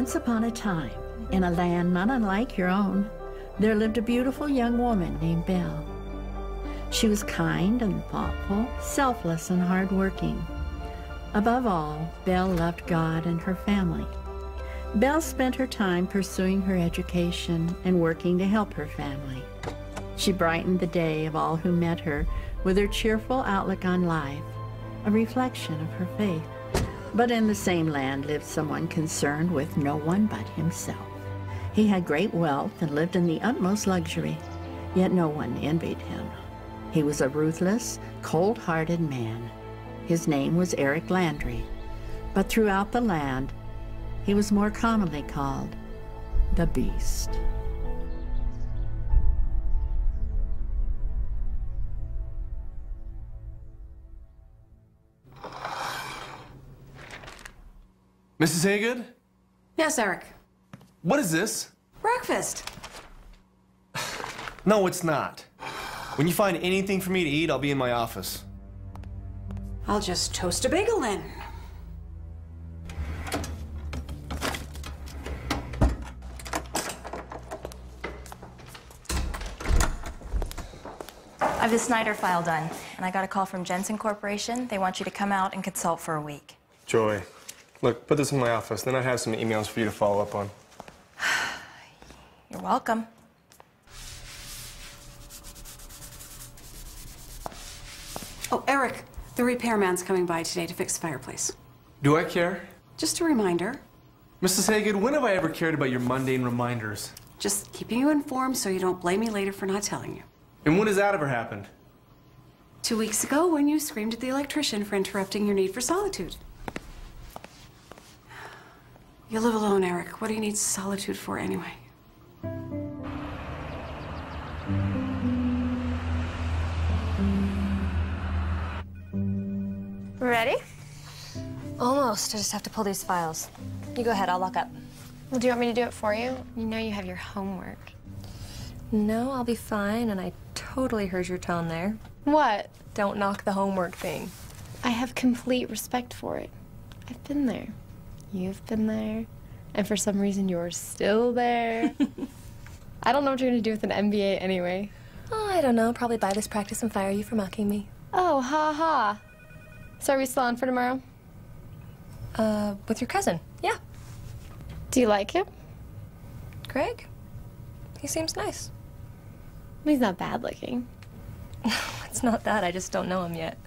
Once upon a time, in a land not unlike your own, there lived a beautiful young woman named Belle. She was kind and thoughtful, selfless and hardworking. Above all, Belle loved God and her family. Belle spent her time pursuing her education and working to help her family. She brightened the day of all who met her with her cheerful outlook on life, a reflection of her faith. But in the same land lived someone concerned with no one but himself. He had great wealth and lived in the utmost luxury, yet no one envied him. He was a ruthless, cold-hearted man. His name was Eric Landry, but throughout the land, he was more commonly called the Beast. Mrs. Haygood? Yes, Eric. What is this? Breakfast. No, it's not. When you find anything for me to eat, I'll be in my office. I'll just toast a bagel then. I have the Snyder file done, and I got a call from Jensen Corporation. They want you to come out and consult for a week. Joy, look, put this in my office, then I have some emails for you to follow up on. You're welcome. Oh, Eric, the repairman's coming by today to fix the fireplace. Do I care? Just a reminder. Mrs. Haygood, when have I ever cared about your mundane reminders? Just keeping you informed so you don't blame me later for not telling you. And when has that ever happened? 2 weeks ago when you screamed at the electrician for interrupting your need for solitude. You live alone, Eric. What do you need solitude for anyway? Ready? Almost. I just have to pull these files. You go ahead. I'll lock up. Well, do you want me to do it for you? You know you have your homework. No, I'll be fine, and I totally heard your tone there. What? Don't knock the homework thing. I have complete respect for it. I've been there. You've been there. And for some reason, you're still there. I don't know what you're going to do with an MBA anyway. Oh, I don't know. Probably buy this practice and fire you for mocking me. Oh, ha ha. So are we still on for tomorrow? With your cousin. Yeah. Do you like him? Greg? He seems nice. He's not bad looking. It's not that. I just don't know him yet.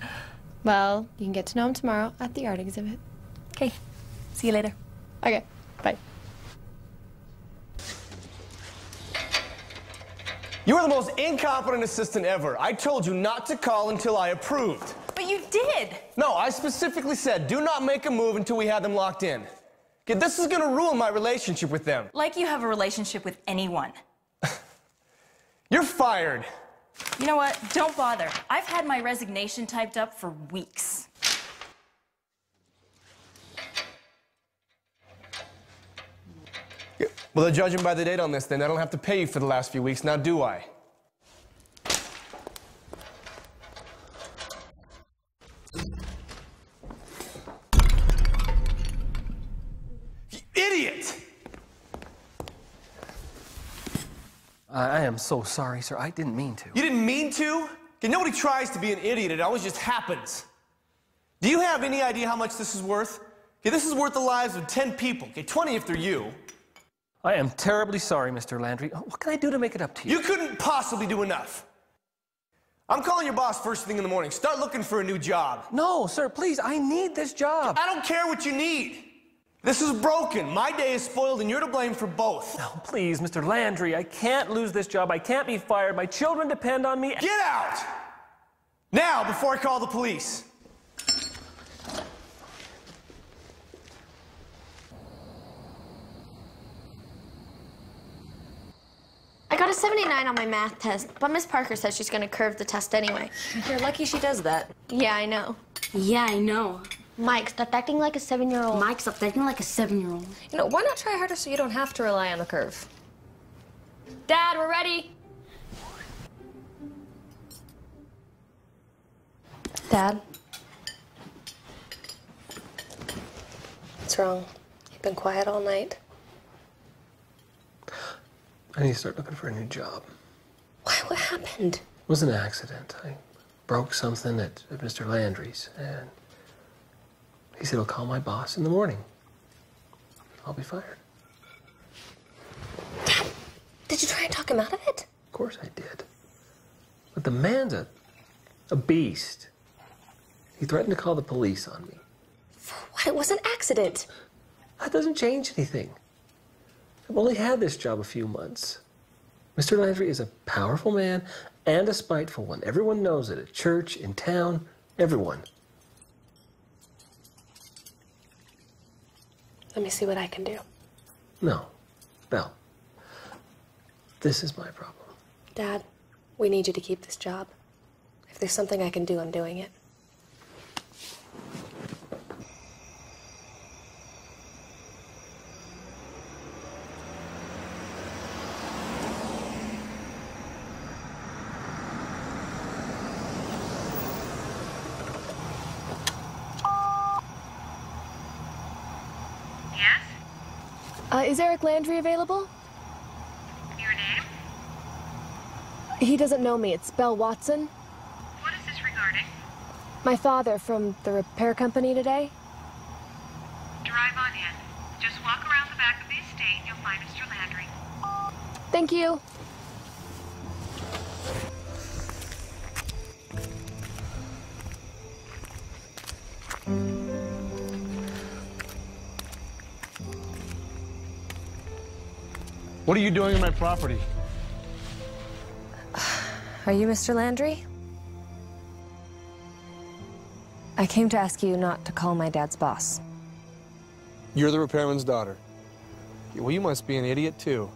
Well, you can get to know him tomorrow at the art exhibit. Okay. See you later. Okay. Bye. You are the most incompetent assistant ever. I told you not to call until I approved. But you did! No, I specifically said do not make a move until we have them locked in. Okay, this is gonna ruin my relationship with them. Like you have a relationship with anyone. You're fired. You know what? Don't bother. I've had my resignation typed up for weeks. Yeah, well, judging by the date on this, then I don't have to pay you for the last few weeks, now do I? You idiot! I am so sorry, sir. I didn't mean to. You didn't mean to? Okay, nobody tries to be an idiot. It always just happens. Do you have any idea how much this is worth? Okay, this is worth the lives of 10 people. Okay, 20 if they're you. I am terribly sorry, Mr. Landry. What can I do to make it up to you? You couldn't possibly do enough. I'm calling your boss first thing in the morning. Start looking for a new job. No, sir, please. I need this job. I don't care what you need. This is broken. My day is spoiled, and you're to blame for both. No, please, Mr. Landry. I can't lose this job. I can't be fired. My children depend on me. Get out! Now, before I call the police. I got a 79 on my math test, but Miss Parker says she's gonna curve the test anyway. You're lucky she does that. Yeah, I know. Yeah, I know. Mike, stop acting like a 7-year-old. Mike, stop acting like a 7-year-old. You know, why not try harder so you don't have to rely on the curve? Dad, we're ready. Dad? What's wrong? You've been quiet all night. I need to start looking for a new job. Why? What happened? It was an accident. I broke something at Mr. Landry's, and he said he'll call my boss in the morning. I'll be fired. Dad, did you try and talk him out of it? Of course I did. But the man's a beast. He threatened to call the police on me. For what? It was an accident. That doesn't change anything. I've only had this job a few months. Mr. Landry is a powerful man and a spiteful one. Everyone knows it at church, in town, everyone. Let me see what I can do. No, Belle. This is my problem. Dad, we need you to keep this job. If there's something I can do, I'm doing it. Is Eric Landry available? Your name? He doesn't know me. It's Belle Watson. What is this regarding? My father from the repair company today. Drive on in. Just walk around the back of the estate and you'll find Mr. Landry. Thank you. What are you doing on my property? Are you Mr. Landry? I came to ask you not to call my dad's boss. You're the repairman's daughter. Well, you must be an idiot, too.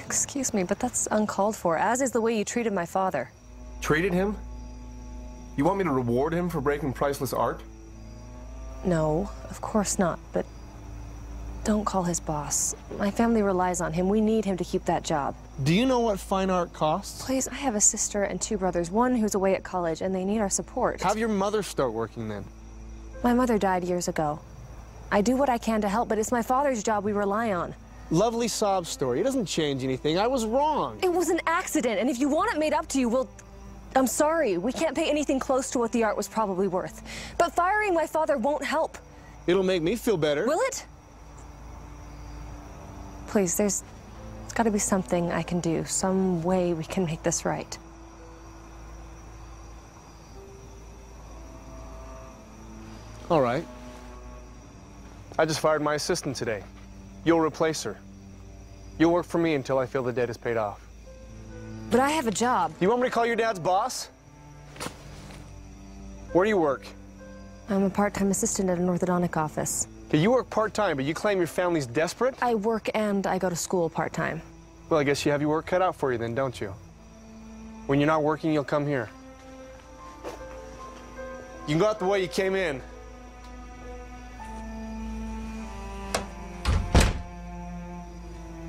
Excuse me, but that's uncalled for, as is the way you treated my father. Treated him? You want me to reward him for breaking priceless art? No, of course not, but don't call his boss. My family relies on him. We need him to keep that job. Do you know what fine art costs? Please, I have a sister and two brothers, one who's away at college, and they need our support. Have your mother start working then. My mother died years ago. I do what I can to help, but it's my father's job we rely on. Lovely sob story. It doesn't change anything. I was wrong. It was an accident, and if you want it made up to you, well, I'm sorry. We can't pay anything close to what the art was probably worth. But firing my father won't help. It'll make me feel better. Will it? Please, there's got to be something I can do, some way we can make this right. All right. I just fired my assistant today. You'll replace her. You'll work for me until I feel the debt is paid off. But I have a job. You want me to call your dad's boss? Where do you work? I'm a part-time assistant at an orthodontic office. Okay, you work part-time, but you claim your family's desperate? I work and I go to school part-time. Well, I guess you have your work cut out for you then, don't you? When you're not working, you'll come here. You can go out the way you came in.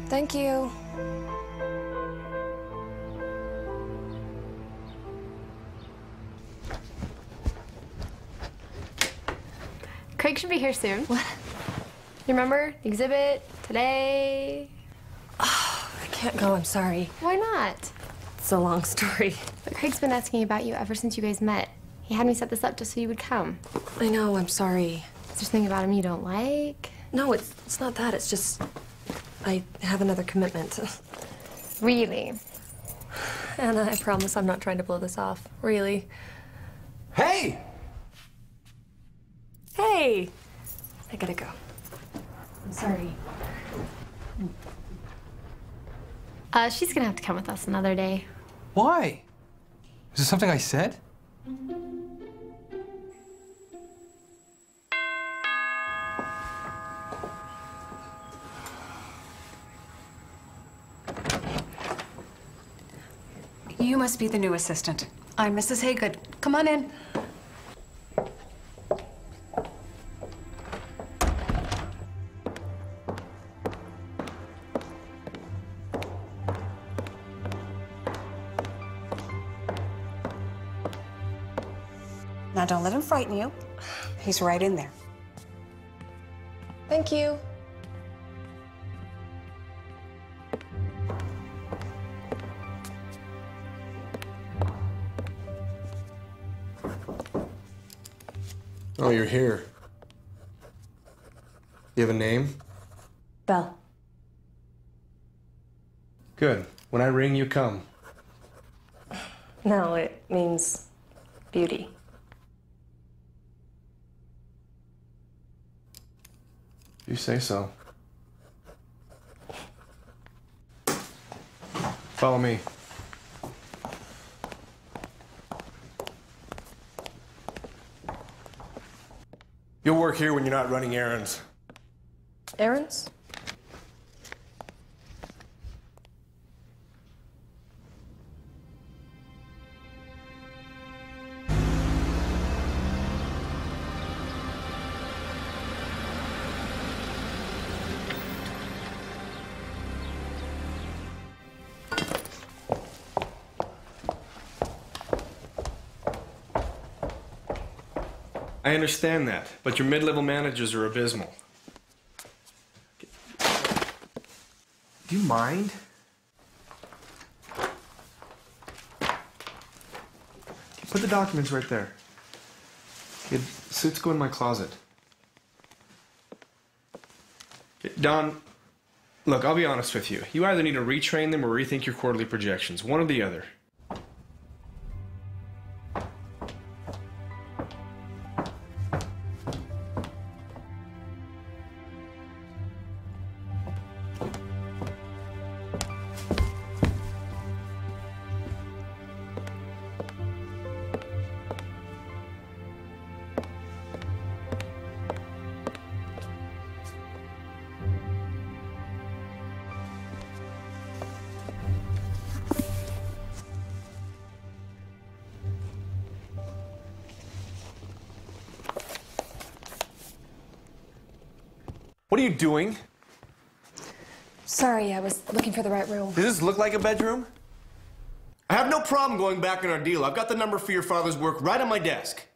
Thank you. Craig should be here soon. What? You remember the exhibit today? Oh, I can't go, I'm sorry. Why not? It's a long story. But Craig's been asking about you ever since you guys met. He had me set this up just so you would come. I know, I'm sorry. Is there something about him you don't like? No, it's not that. It's just I have another commitment. Really? Anna, I promise I'm not trying to blow this off. Really. Hey! Hey! I gotta go. I'm sorry. She's gonna have to come with us another day. Why? Is this something I said? You must be the new assistant. I'm Mrs. Haygood. Come on in. Now, don't let him frighten you. He's right in there. Thank you. Oh, you're here. You have a name? Belle. Good. When I ring, you come. No, it means beauty. You say so. Follow me. You'll work here when you're not running errands. Errands? I understand that, but your mid-level managers are abysmal. Do you mind? Put the documents right there. Okay, suits go in my closet. Okay, Don, look, I'll be honest with you. You either need to retrain them or rethink your quarterly projections. One or the other. What are you doing? Sorry, I was looking for the right room. Does this look like a bedroom? I have no problem going back on our deal. I've got the number for your father's work right on my desk.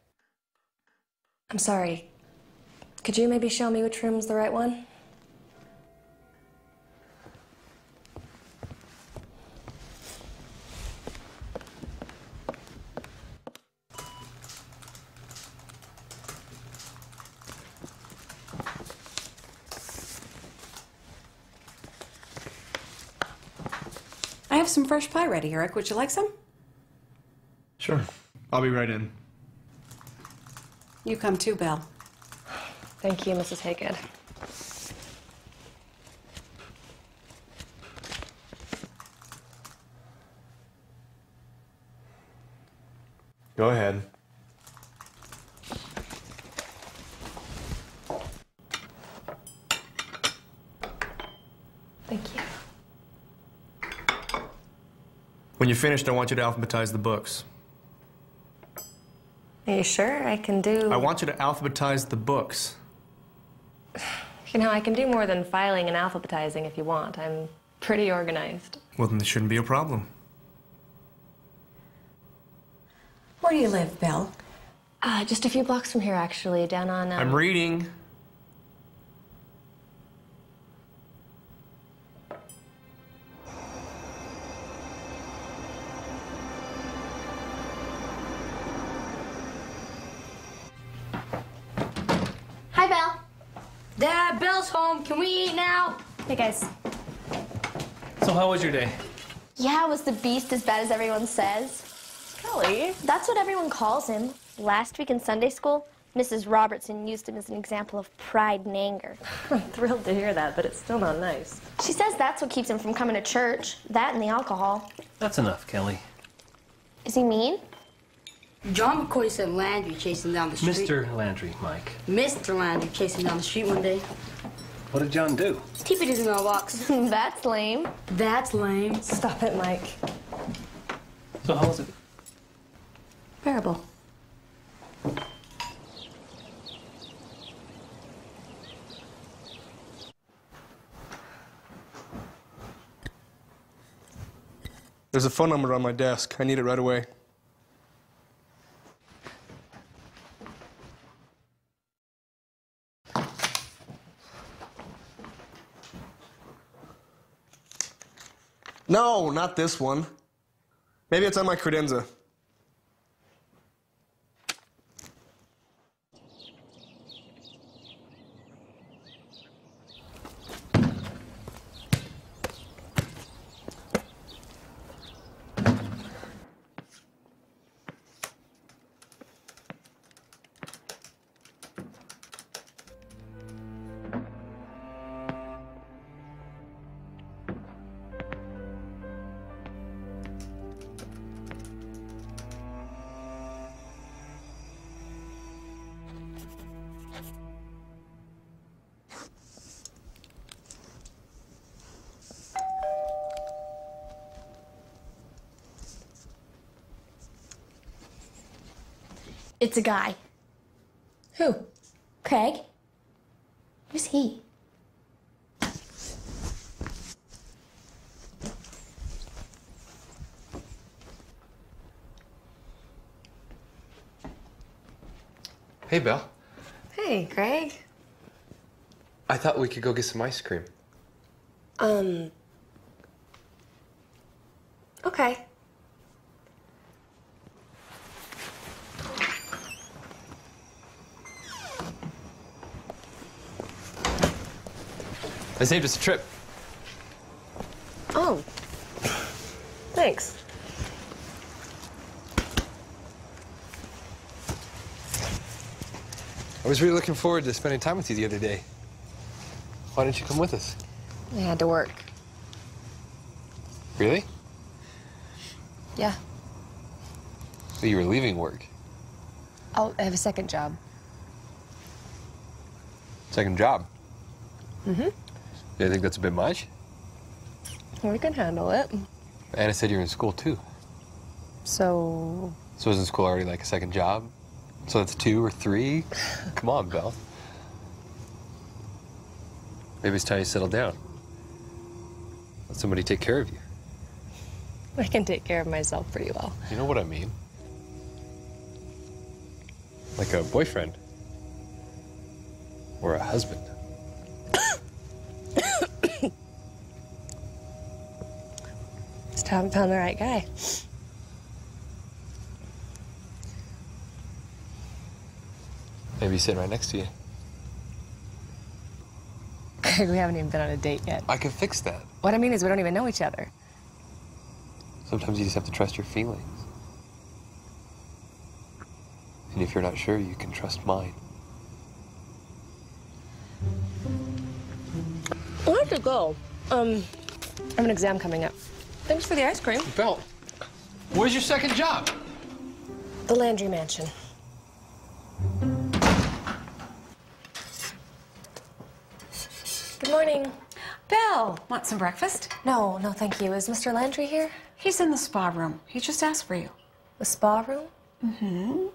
I'm sorry. Could you maybe show me which room's the right one? I have some fresh pie ready, Eric. Would you like some? Sure. I'll be right in. You come too, Belle. Thank you, Mrs. Haygood. Go ahead. Thank you. When you're finished, I want you to alphabetize the books. Are you sure I can do... I want you to alphabetize the books. You know, I can do more than filing and alphabetizing if you want. I'm pretty organized. Well, then this shouldn't be a problem. Where do you live, Belle? Just a few blocks from here, actually, down on... I'm reading. Hi, Belle. Dad, Belle's home. Can we eat now? Hey, guys. So how was your day? Yeah, was the beast as bad as everyone says? Kelly. That's what everyone calls him. Last week in Sunday school, Mrs. Robertson used him as an example of pride and anger. I'm thrilled to hear that, but it's still not nice. She says that's what keeps him from coming to church, that and the alcohol. That's enough, Kelly. Is he mean? John McCoy said Landry chasing down the street. Mr. Landry, Mike. Mr. Landry chasing down the street one day. What did John do? TP'd his mailbox. That's lame. That's lame. Stop it, Mike. So how was it? Bearable. There's a phone number on my desk. I need it right away. No, not this one. Maybe it's on my credenza. It's a guy. Who? Craig? Who's he? Hey, Belle. Hey, Craig. I thought we could go get some ice cream. Okay. I saved us a trip. Oh. Thanks. I was really looking forward to spending time with you the other day. Why didn't you come with us? I had to work. Really? Yeah. So you were leaving work? Oh, I have a second job. Second job? Mm-hmm. You think that's a bit much? We can handle it. Anna said you're in school too. So isn't school already like a second job? So that's 2 or 3? Come on, Belle. Maybe it's time you settle down. Let somebody take care of you. I can take care of myself pretty well. You know what I mean? Like a boyfriend. Or a husband. Just haven't found the right guy. Maybe he's sitting right next to you. We haven't even been on a date yet. I can fix that. What I mean is we don't even know each other. Sometimes you just have to trust your feelings. And if you're not sure, you can trust mine. I have to go. I have an exam coming up. Thanks for the ice cream. Belle, where's your second job? The Landry Mansion. Good morning. Belle, want some breakfast? No, thank you. Is Mr. Landry here? He's in the spa room. He just asked for you. The spa room? Mm-hmm.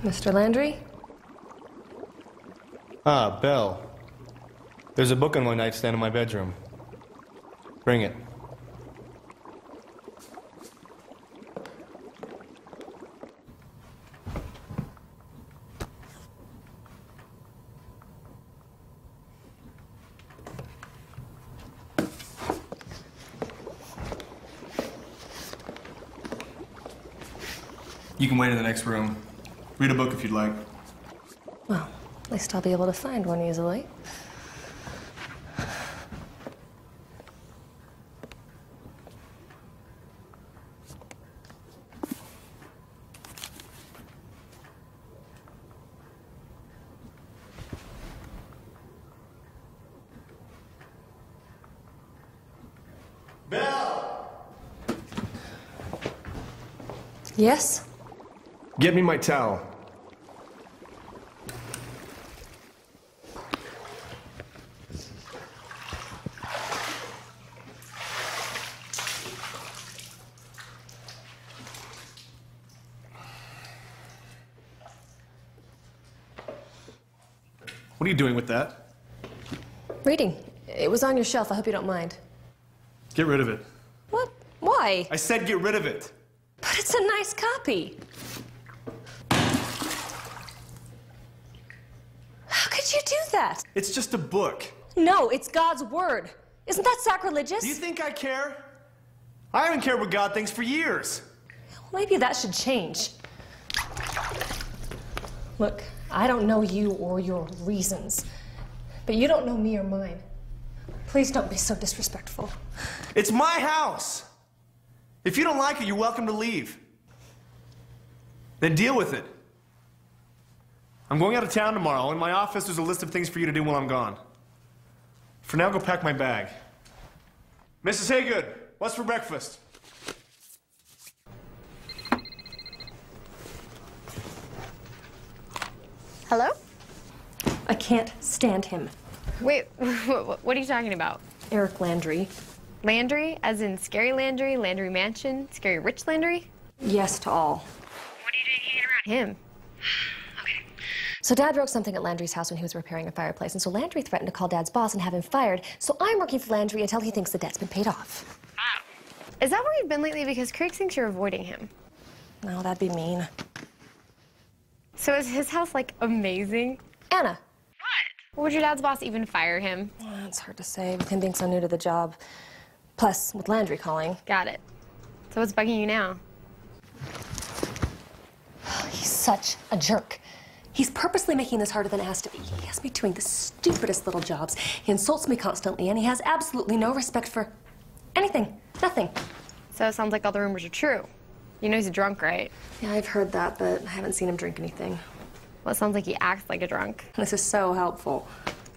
Mr. Landry? Ah, Belle. There's a book on my nightstand in my bedroom. Bring it. You can wait in the next room. Read a book if you'd like. Well, at least I'll be able to find one easily. Belle! Yes? Get me my towel. What are you doing with that? Reading. It was on your shelf. I hope you don't mind. Get rid of it. What? Why? I said get rid of it. But it's a nice copy. you do that? It's just a book. No, it's God's word. Isn't that sacrilegious? Do you think I care? I haven't cared what God thinks for years. Well, maybe that should change. Look, I don't know you or your reasons, but you don't know me or mine. Please don't be so disrespectful. It's my house. If you don't like it, you're welcome to leave. Then deal with it. I'm going out of town tomorrow. In my office, there's a list of things for you to do while I'm gone. For now, go pack my bag. Mrs. Haygood, what's for breakfast? Hello? I can't stand him. Wait, what are you talking about? Eric Landry. Landry? As in Scary Landry, Landry Mansion, Scary Rich Landry? Yes to all. What are you doing hanging around? Him. Okay. So Dad broke something at Landry's house when he was repairing a fireplace, and so Landry threatened to call Dad's boss and have him fired. So I'm working for Landry until he thinks the debt's been paid off. Wow. Is that where you've been lately? Because Craig thinks you're avoiding him. No, that'd be mean. So is his house, like, amazing? Anna. What? Would your dad's boss even fire him? It's hard to say with him being so new to the job. Plus, with Landry calling. Got it. So what's bugging you now? He's such a jerk. He's purposely making this harder than it has to be. He has me doing the stupidest little jobs. He insults me constantly, and he has absolutely no respect for anything. Nothing. So it sounds like all the rumors are true. You know he's a drunk, right? Yeah, I've heard that, but I haven't seen him drink anything. Well, it sounds like he acts like a drunk. This is so helpful.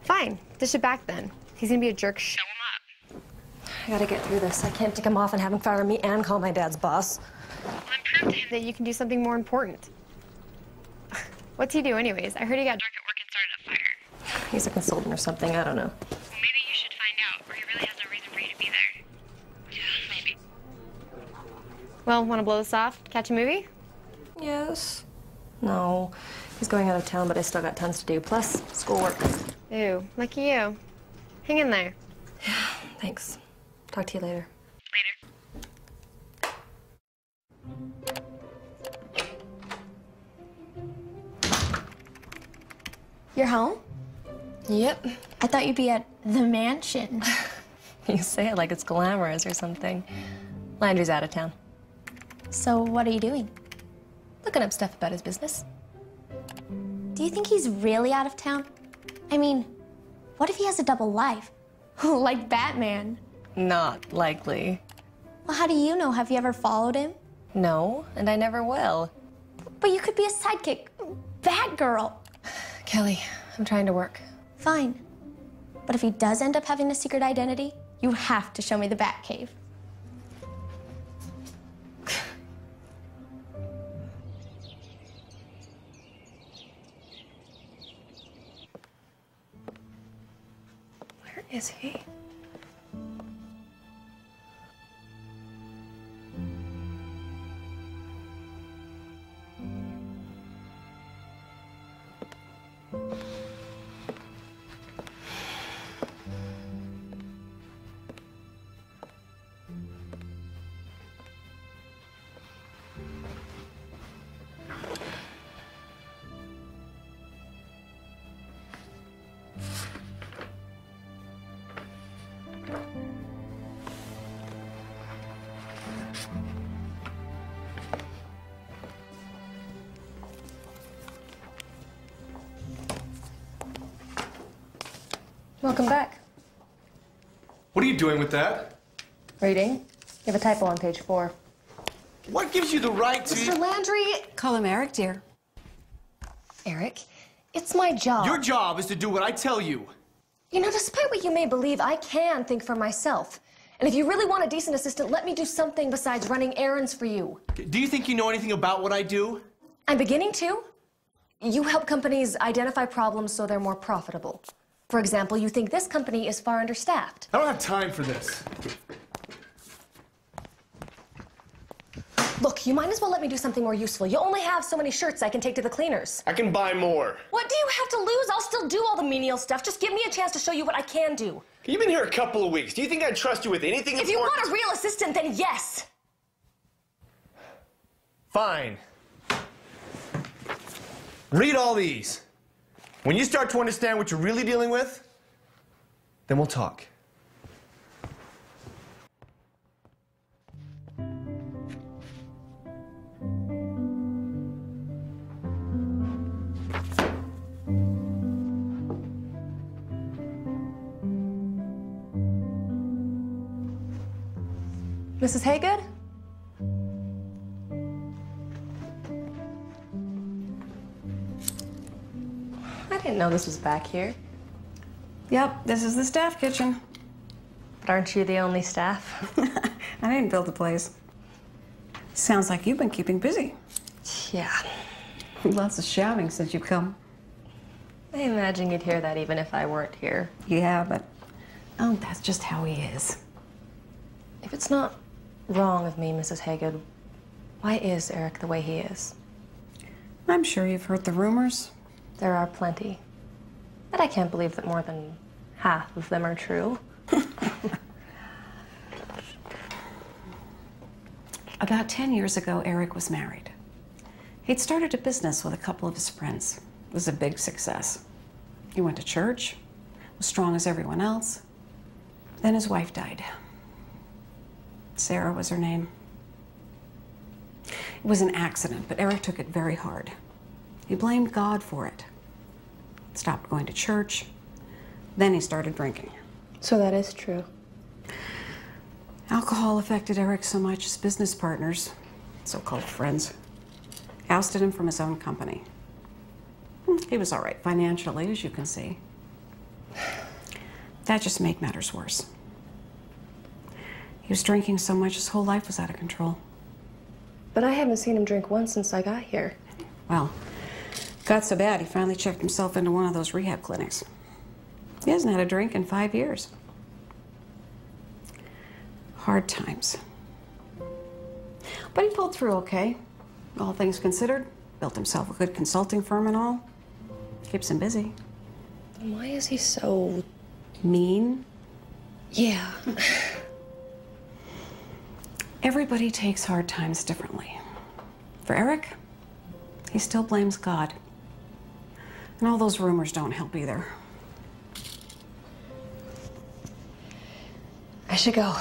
Fine. Dish it back then. He's gonna be a jerk. Show him up. I gotta get through this. I can't tick him off and have him fire me and call my dad's boss. Well, then prove to him That you can do something more important. What's he do anyways? I heard he got drunk at work and started a fire. He's a consultant or something, I don't know. Well, maybe you should find out, or he really has no reason for you to be there. Maybe. Well, wanna blow this off? Catch a movie? Yes. No. He's going out of town, but I still got tons to do, plus schoolwork. Ooh, lucky you. Hang in there. Thanks. Talk to you later. You're home? Yep. I thought you'd be at the mansion. You say it like it's glamorous or something. Landry's out of town. So what are you doing? Looking up stuff about his business. Do you think he's really out of town? I mean, what if he has a double life? Like Batman. Not likely. Well, how do you know? Have you ever followed him? No, and I never will. But you could be a sidekick. Batgirl. Kelly, I'm trying to work. Fine. But if he does end up having a secret identity, you have to show me the Batcave. Where is he? Welcome back. What are you doing with that? Reading. You have a typo on page 4. What gives you the right to... Mr. Landry! Call him Eric, dear. Eric, it's my job. Your job is to do what I tell you. You know, despite what you may believe, I can think for myself. And if you really want a decent assistant, let me do something besides running errands for you. Do you think you know anything about what I do? I'm beginning to. You help companies identify problems so they're more profitable. For example, you think this company is far understaffed. I don't have time for this. Look, you might as well let me do something more useful. You only have so many shirts I can take to the cleaners. I can buy more. What do you have to lose? I'll still do all the menial stuff. Just give me a chance to show you what I can do. You've been here a couple of weeks. Do you think I'd trust you with anything important? If you want a real assistant, then yes. Fine. Read all these. When you start to understand what you're really dealing with, then we'll talk. Mrs. Haygood? I didn't know this was back here. Yep, this is the staff kitchen. But aren't you the only staff? I didn't build the place. Sounds like you've been keeping busy. Yeah. Lots of shouting since you've come. I imagine you'd hear that even if I weren't here. Yeah, but oh, that's just how he is. If it's not wrong of me, Mrs. Haygood, why is Eric the way he is? I'm sure you've heard the rumors. There are plenty. But I can't believe that more than half of them are true. About 10 years ago, Eric was married. He'd started a business with a couple of his friends. It was a big success. He went to church, was strong as everyone else. Then his wife died. Sarah was her name. It was an accident, but Eric took it very hard. He blamed God for it. Stopped going to church. Then he started drinking. So that is true. Alcohol affected Eric so much his business partners, so-called friends, ousted him from his own company. He was all right financially, as you can see. That just made matters worse. He was drinking so much his whole life was out of control. But I haven't seen him drink once since I got here. Well, got so bad he finally checked himself into one of those rehab clinics. He hasn't had a drink in 5 years. Hard times. But he pulled through okay. All things considered, built himself a good consulting firm and all. Keeps him busy. Then why is he so mean? Yeah. Everybody takes hard times differently. For Eric, he still blames God. And all those rumors don't help either. I should go.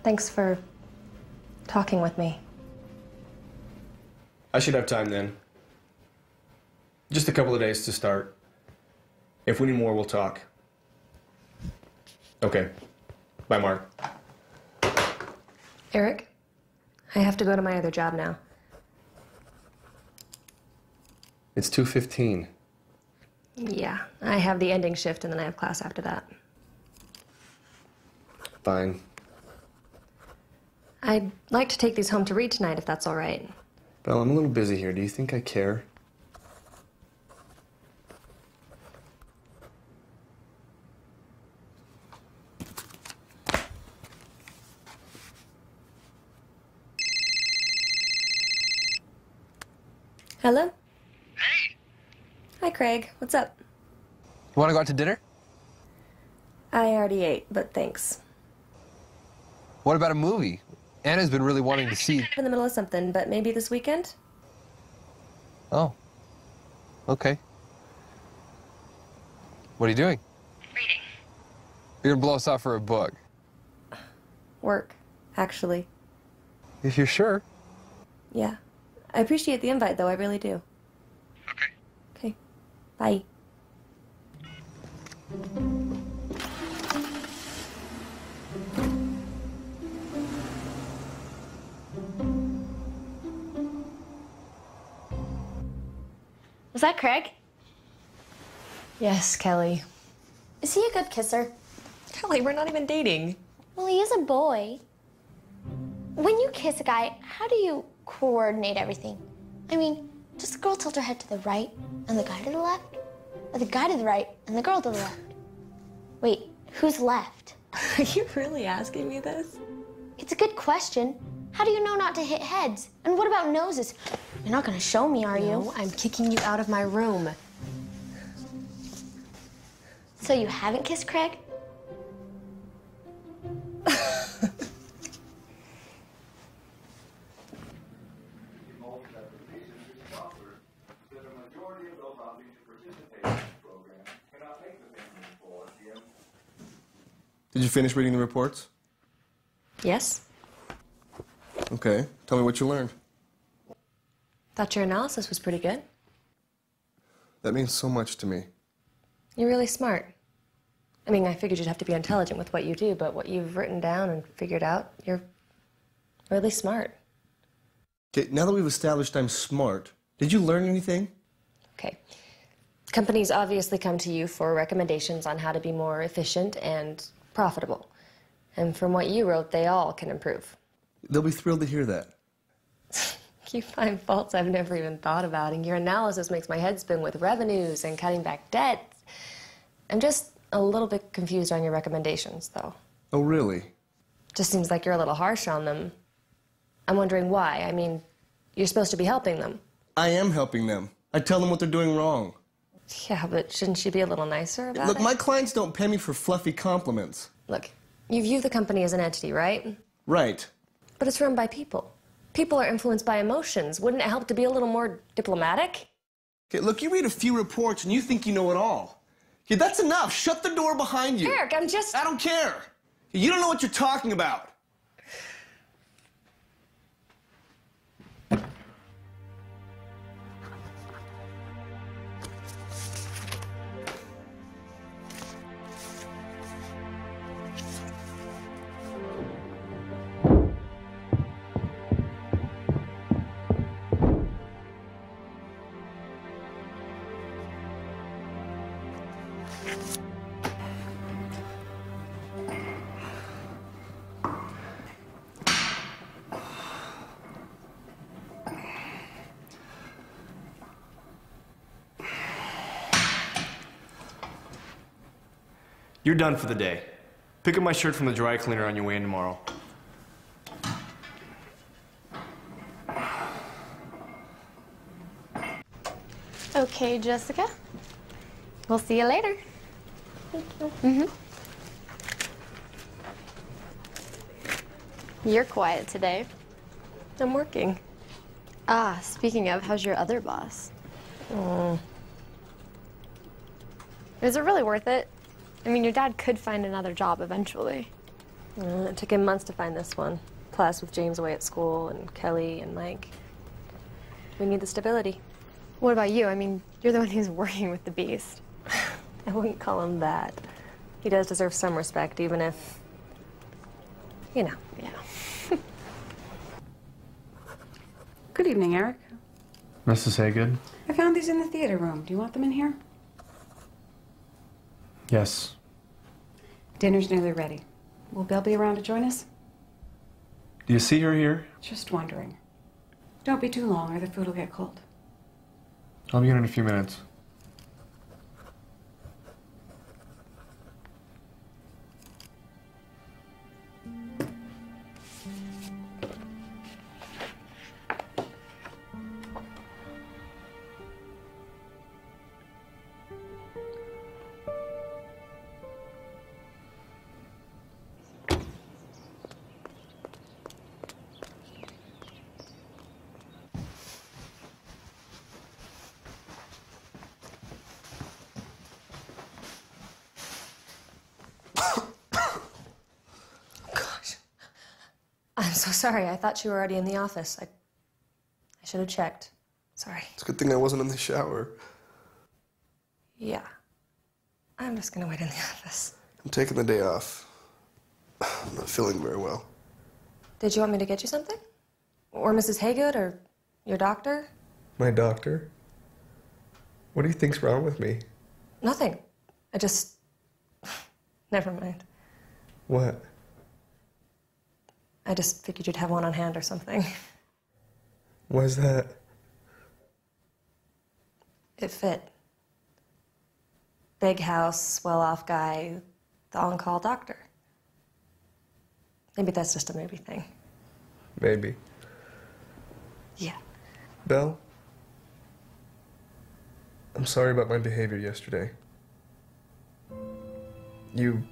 Thanks for talking with me. I should have time then. Just a couple of days to start. If we need more, we'll talk. Okay. Bye, Mark. Eric, I have to go to my other job now. It's 2:15. Yeah, I have the ending shift and then I have class after that. Fine. I'd like to take these home to read tonight if that's all right. Belle, I'm a little busy here. Do you think I care? Hello? Hey! Hi, Craig. What's up? You want to go out to dinner? I already ate, but thanks. What about a movie? Anna's been really wanting to see... I'm in the middle of something, but maybe this weekend? Oh. Okay. What are you doing? Reading. You're gonna blow us off for a book. Work, actually. If you're sure. Yeah. I appreciate the invite, though. I really do. Okay. Okay. Bye. Was that Craig? Yes, Kelly. Is he a good kisser? Kelly, we're not even dating. Well, he is a boy. When you kiss a guy, how do you coordinate everything? I mean, does the girl tilt her head to the right and the guy to the left? Or the guy to the right and the girl to the left? Wait, who's left? Are you really asking me this? It's a good question. How do you know not to hit heads? And what about noses? You're not gonna show me, are you? No, I'm kicking you out of my room. So you haven't kissed Craig? Did you finish reading the reports? Yes. Okay. Tell me what you learned. Thought your analysis was pretty good. That means so much to me. You're really smart. I mean, I figured you'd have to be intelligent with what you do, but what you've written down and figured out, you're really smart. Okay, now that we've established I'm smart, did you learn anything? Okay. Companies obviously come to you for recommendations on how to be more efficient and profitable. And from what you wrote, they all can improve. They'll be thrilled to hear that. You find faults I've never even thought about, and your analysis makes my head spin with revenues and cutting back debt. I'm just a little bit confused on your recommendations, though. Oh, really? Just seems like you're a little harsh on them. I'm wondering why. I mean, you're supposed to be helping them. I am helping them. I tell them what they're doing wrong. Yeah, but shouldn't you be a little nicer about it? Look, my clients don't pay me for fluffy compliments. Look, you view the company as an entity, right? Right. But it's run by people. People are influenced by emotions. Wouldn't it help to be a little more diplomatic? Okay, look, you read a few reports and you think you know it all. Okay, that's enough. Shut the door behind you. Eric, I'm just... I don't care. You don't know what you're talking about. You're done for the day. Pick up my shirt from the dry cleaner on your way in tomorrow. Okay, Jessica. We'll see you later. Thank you. You're quiet today. I'm working. Ah, speaking of, how's your other boss? Is it really worth it? I mean, your dad could find another job eventually. It took him months to find this one. Plus, with James away at school and Kelly and Mike, we need the stability. What about you? I mean, you're the one who's working with the beast. I wouldn't call him that. He does deserve some respect, even if, you know. Yeah. Good evening, Eric. Mrs. Haygood? I found these in the theater room. Do you want them in here? Yes. Dinner's nearly ready. Will Belle be around to join us? Do you see her here? Just wondering. Don't be too long or the food will get cold. I'll be in a few minutes. I'm so sorry. I thought you were already in the office. I should have checked. Sorry. It's a good thing I wasn't in the shower. Yeah. I'm just gonna wait in the office. I'm taking the day off. I'm not feeling very well. Did you want me to get you something? Or Mrs. Haygood, or your doctor? My doctor? What do you think's wrong with me? Nothing. I just... Never mind. What? I just figured you'd have one on hand or something. Why's that? It fit. Big house, well-off guy, the on-call doctor. Maybe that's just a movie thing. Maybe. Yeah. Belle? I'm sorry about my behavior yesterday. You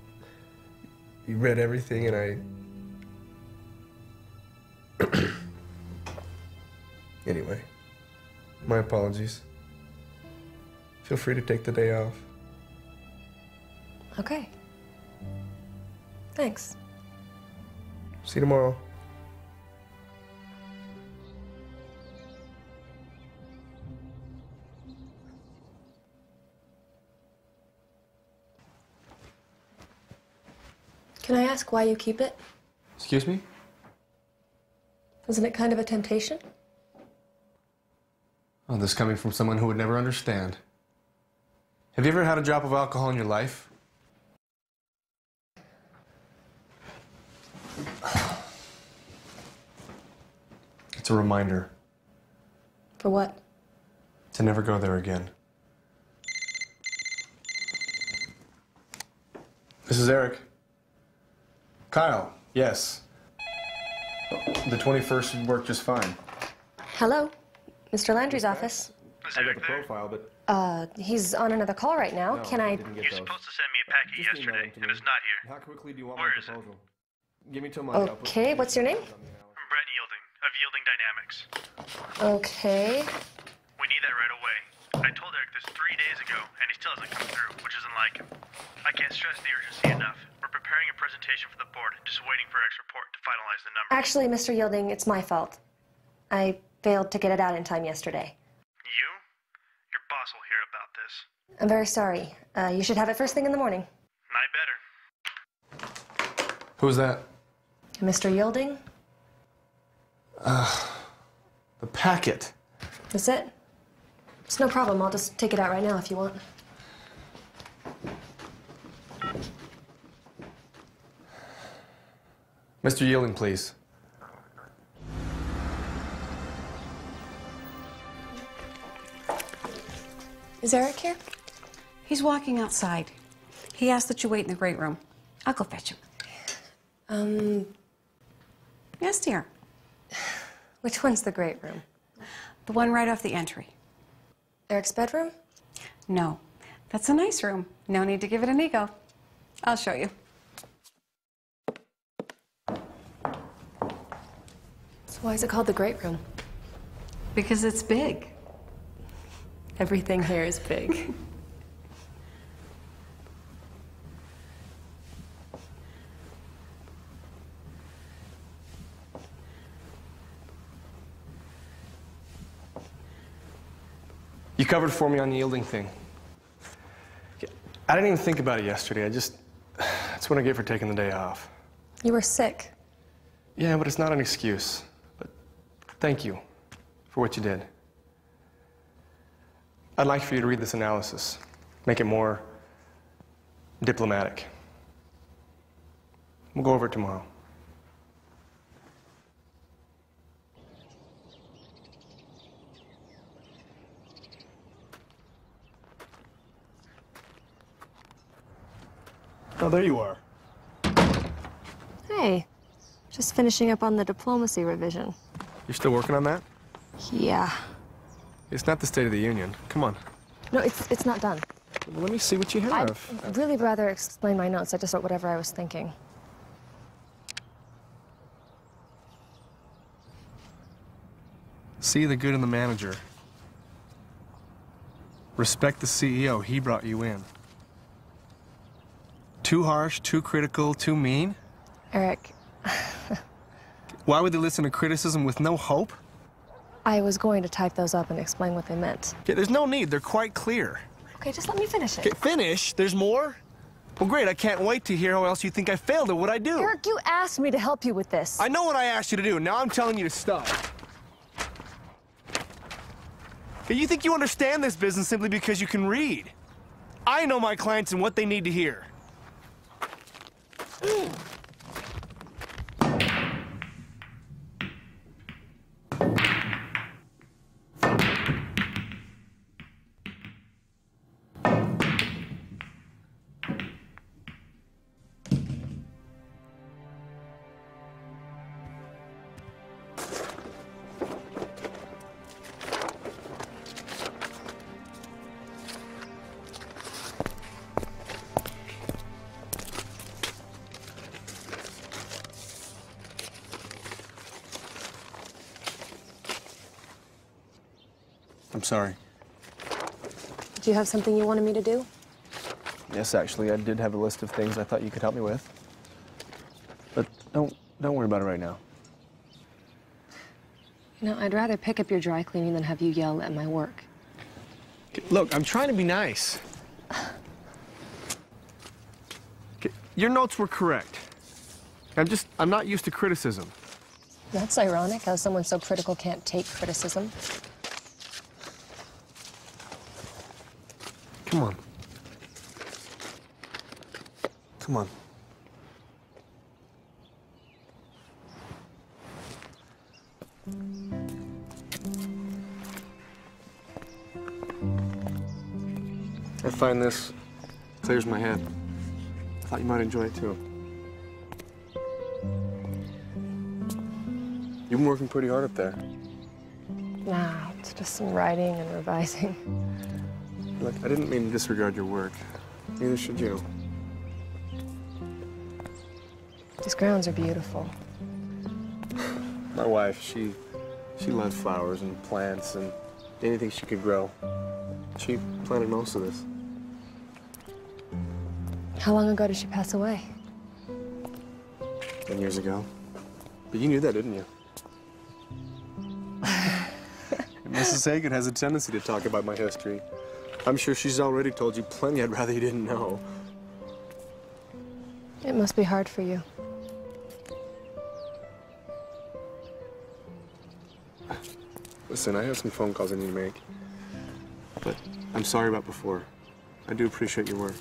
read everything and I... Anyway, my apologies. Feel free to take the day off. Okay. Thanks. See you tomorrow. Can I ask why you keep it? Excuse me? Isn't it kind of a temptation? Oh, this coming from someone who would never understand. Have you ever had a drop of alcohol in your life? It's a reminder For what? to never go there again. This is Eric. Kyle, yes. The 21st would work just fine. Hello, Mr. Landry's office. I got the profile, but He's on another call right now. no, Can I? didn't get those. Supposed to send me a packet Just email yesterday, them to and me. it's not here. How quickly do you want Where my is it? proposal? Give me till Monday. I'll put Okay, the what's your name? I'm Brent Yielding, of Yielding Dynamics. Okay. We need that right away. I told Eric this 3 days ago, and he still hasn't come through, which isn't like him. I can't stress the urgency enough. We're preparing a presentation for the board, just waiting for Eric's report to finalize the numbers. Actually, Mr. Yielding, it's my fault. I failed to get it out in time yesterday. You? Your boss will hear about this. I'm very sorry. You should have it first thing in the morning. I better. Who's that? Mr. Yielding? The packet. That's it? It's no problem. I'll just take it out right now if you want. Mr. Yielding, please. Is Eric here? He's walking outside. He asked that you wait in the great room. I'll go fetch him. Yes, dear. Which one's the great room? The one right off the entry. Eric's bedroom? No, that's a nice room. No need to give it an ego. I'll show you. So why is it called the great room? Because it's big. Everything here is big. You covered for me on the Yielding thing. I didn't even think about it yesterday. That's what I get for taking the day off. You were sick. Yeah, but it's not an excuse. But thank you for what you did. I'd like for you to read this analysis, make it more diplomatic. We'll go over it tomorrow. Oh, there you are. Hey, just finishing up on the diplomacy revision. You're still working on that? Yeah. It's not the State of the Union. Come on. No, it's not done. Well, let me see what you have. I'd really rather explain my notes. I just wrote whatever I was thinking. See the good in the manager. Respect the CEO. He brought you in. Too harsh, too critical, too mean? Eric, Why would they listen to criticism with no hope? I was going to type those up and explain what they meant. Okay, there's no need. They're quite clear. Okay, just let me finish it. Okay, finish? There's more? Well, great. I can't wait to hear how else you think I failed at what I do. Eric, you asked me to help you with this. I know what I asked you to do. Now I'm telling you to stop. Okay, you think you understand this business simply because you can read. I know my clients and what they need to hear. I'm sorry. Do you have something you wanted me to do? Yes, actually, I did have a list of things I thought you could help me with. Don't worry about it right now. You know, I'd rather pick up your dry cleaning than have you yell at my work. Look, I'm trying to be nice. Your notes were correct. I'm not used to criticism. That's ironic, how someone so critical can't take criticism. Come on. Come on. I find this clears my head. I thought you might enjoy it too. You've been working pretty hard up there. Nah, it's just some writing and revising. Look, I didn't mean to disregard your work. Neither should you. These grounds are beautiful. My wife, she loved flowers and plants and anything she could grow. She planted most of this. How long ago did she pass away? 10 years ago. But you knew that, didn't you? Mrs. Hagen has a tendency to talk about my history. I'm sure she's already told you plenty I'd rather you didn't know. It must be hard for you. Listen, I have some phone calls I need to make. But I'm sorry about before. I do appreciate your work.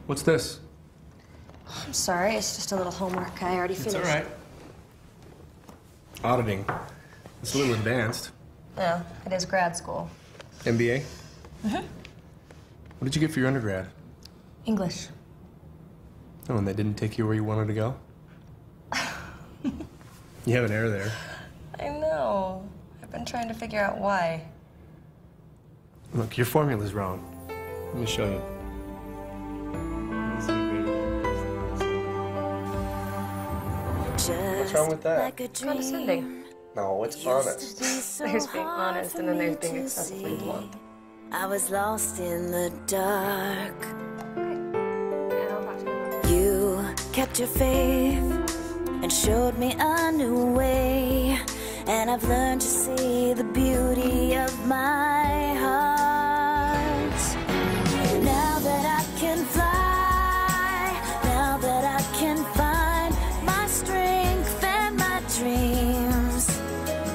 What's this? I'm sorry, it's just a little homework I already finished. It's all right. Auditing. It's a little advanced. No, it is grad school. MBA? Mm-hmm. What did you get for your undergrad? English. Oh, and they didn't take you where you wanted to go? You have an error there. I know. I've been trying to figure out why. Look, your formula's wrong. Let me show you. What's wrong with that? Condescending. No, it's honest. There's being honest, and then there's being excessively blunt. I was lost in the dark. You kept your faith and showed me a new way. And I've learned to see the beauty of my heart. Now that I can fly, now that I can find my strength and my dreams,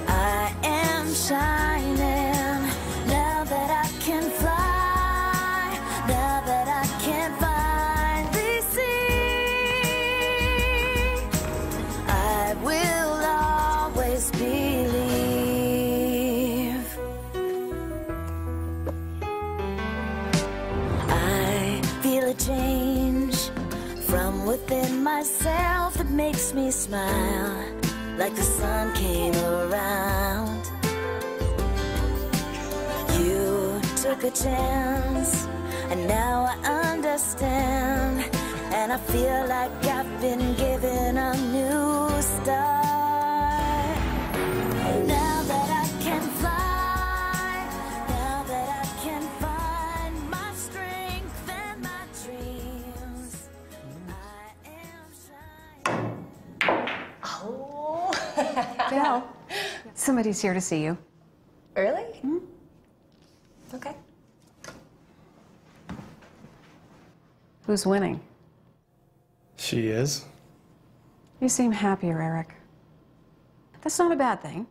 I am shining. Now that I can fly, now that I can finally see, I will always believe. I feel a change from within myself that makes me smile, like the sun came around. You took a chance, and now I understand, and I feel like I've been given a new start. Now that I can fly, now that I can find my strength and my dreams, I am Oh. Belle, somebody's here to see you. Really? Mm-hmm. Okay. Who's winning? She is? You seem happier, Eric. That's not a bad thing.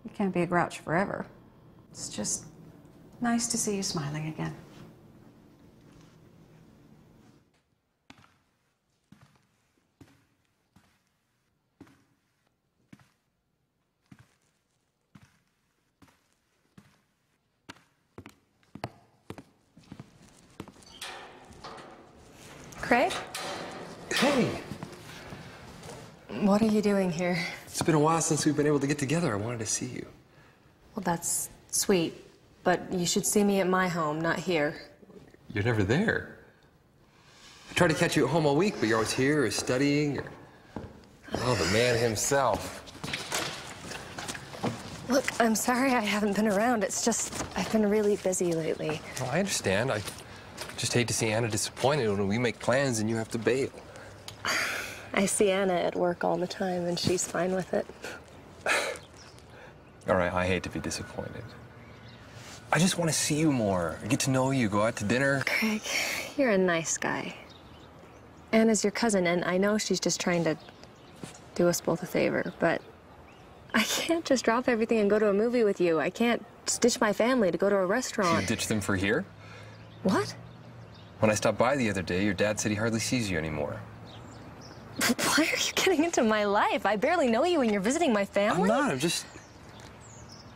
You can't be a grouch forever. It's just nice to see you smiling again. Craig? Hey! What are you doing here? It's been a while since we've been able to get together. I wanted to see you. Well, that's sweet, but you should see me at my home, not here. You're never there. I try to catch you at home all week, but you're always here or studying or... Oh, the man himself. Look, I'm sorry I haven't been around. It's just, I've been really busy lately. Well, I understand. I just hate to see Anna disappointed when we make plans and you have to bail. I see Anna at work all the time, and she's fine with it. All right, I hate to be disappointed. I just want to see you more, get to know you, go out to dinner. Craig, you're a nice guy. Anna's your cousin, and I know she's just trying to do us both a favor, but I can't just drop everything and go to a movie with you. I can't ditch my family to go to a restaurant. You ditch them for here? What? When I stopped by the other day, your dad said he hardly sees you anymore. Why are you getting into my life? I barely know you and you're visiting my family? I'm not, I'm just...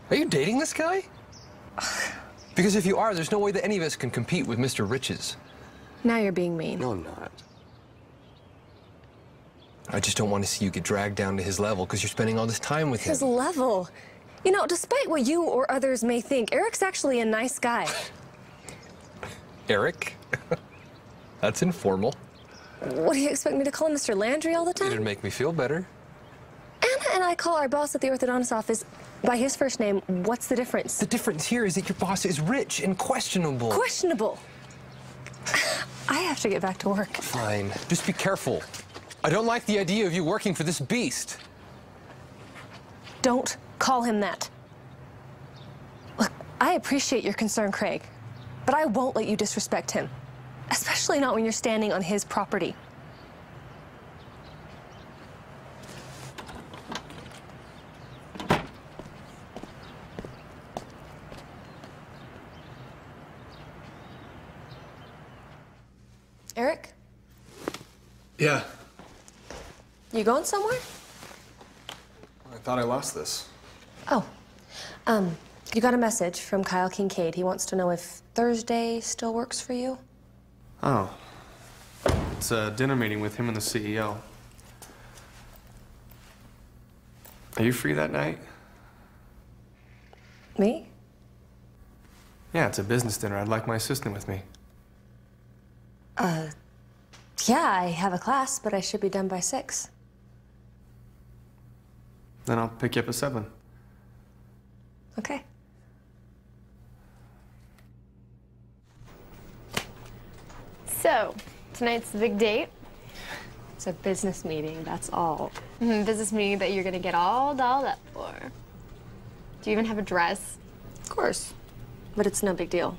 Are you dating this guy? Because if you are, there's no way that any of us can compete with Mr. Riches. Now you're being mean. No, I'm not. I just don't want to see you get dragged down to his level because you're spending all this time with him. His level? You know, despite what you or others may think, Eric's actually a nice guy. Eric? That's informal. What do you expect me to call him, Mr. Landry, all the time? It'd make me feel better. Anna and I call our boss at the orthodontist office by his first name. What's the difference? The difference here is that your boss is rich and questionable. Questionable? I have to get back to work. Fine. Just be careful. I don't like the idea of you working for this beast. Don't call him that. Look, I appreciate your concern, Craig, but I won't let you disrespect him, especially not when you're standing on his property. Eric? Yeah. You going somewhere? I thought I lost this. Oh, you got a message from Kyle Kincaid. He wants to know if Thursday still works for you. Oh. It's a dinner meeting with him and the CEO. Are you free that night? Me? Yeah, it's a business dinner. I'd like my assistant with me. Yeah, I have a class, but I should be done by 6. Then I'll pick you up at 7. Okay. So, tonight's the big date. It's a business meeting, that's all. Business meeting that you're gonna get all dolled up for. Do you even have a dress? Of course. But it's no big deal.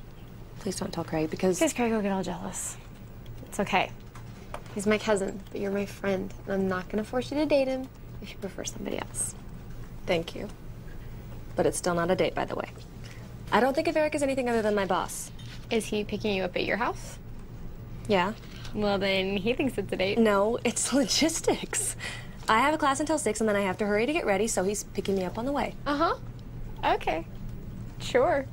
Please don't tell Craig, because Craig will get all jealous. It's okay. He's my cousin, but you're my friend, and I'm not gonna force you to date him if you prefer somebody else. Thank you. But it's still not a date, by the way. I don't think of Eric as anything other than my boss. Is he picking you up at your house? Yeah. Well, then he thinks it's a date. No, it's logistics. I have a class until 6, and then I have to hurry to get ready, so he's picking me up on the way. Uh-huh. Okay. Sure.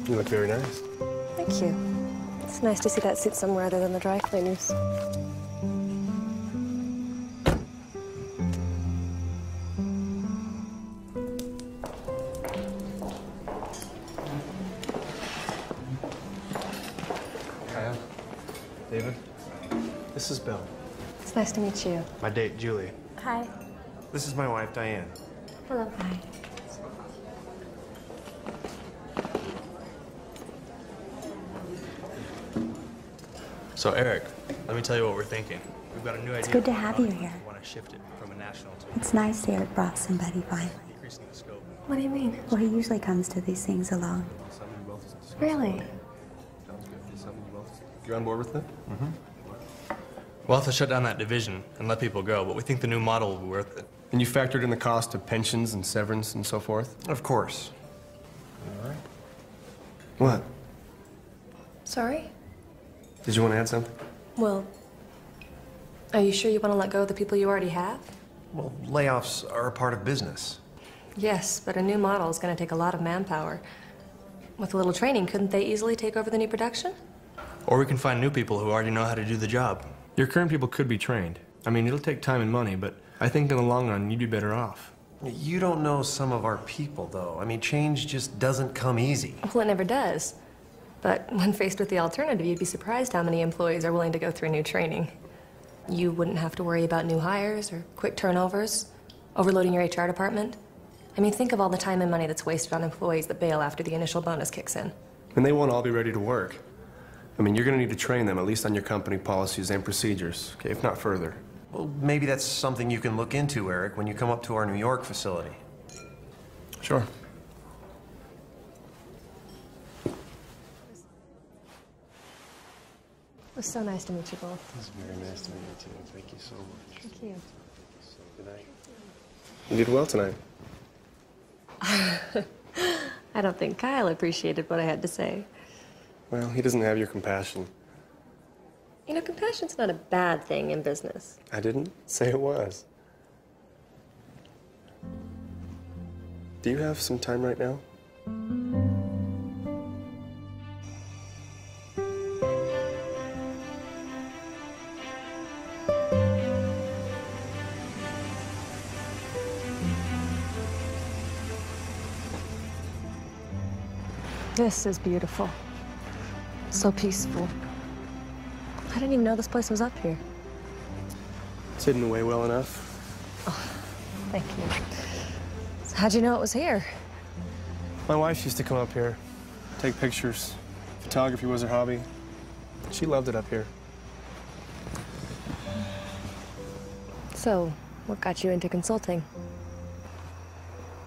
You look very nice. Thank you. It's nice to see that suit somewhere other than the dry cleaners. Kyle. David. This is Bill. It's nice to meet you. My date, Julie. Hi. This is my wife, Diane. Hello. Hi. So, Eric, let me tell you what we're thinking. We've got a new idea. It's good to have you here. We want to shift it from a national to It's nice Eric brought somebody finally. increasing the scope. What do you mean? Well, he usually comes to these things alone. Really? You're on board with it? Mm-hmm. We'll have to shut down that division and let people go, but we think the new model will be worth it. And you factored in the cost of pensions and severance and so forth? Of course. All right. What? Sorry? Did you want to add something? Well, are you sure you want to let go of the people you already have? Well, layoffs are a part of business. Yes, but a new model is going to take a lot of manpower. With a little training, couldn't they easily take over the new production? Or we can find new people who already know how to do the job. Your current people could be trained. I mean, it'll take time and money, but I think in the long run, you'd be better off. You don't know some of our people, though. I mean, change just doesn't come easy. Well, it never does. But when faced with the alternative, you'd be surprised how many employees are willing to go through new training. You wouldn't have to worry about new hires or quick turnovers, overloading your HR department. I mean, think of all the time and money that's wasted on employees that bail after the initial bonus kicks in. And they won't all be ready to work. I mean, you're going to need to train them, at least on your company policies and procedures, okay, if not further. Well, maybe that's something you can look into, Eric, when you come up to our New York facility. Sure. It was so nice to meet you both. It's very nice to meet you, too. Thank you so much. Thank you. Good night. You did well tonight. I don't think Kyle appreciated what I had to say. Well, he doesn't have your compassion. You know, compassion's not a bad thing in business. I didn't say it was. Do you have some time right now? This is beautiful. So peaceful. I didn't even know this place was up here. It's hidden away well enough. Thank you. So how'd you know it was here? My wife used to come up here, take pictures. Photography was her hobby. She loved it up here. So, what got you into consulting?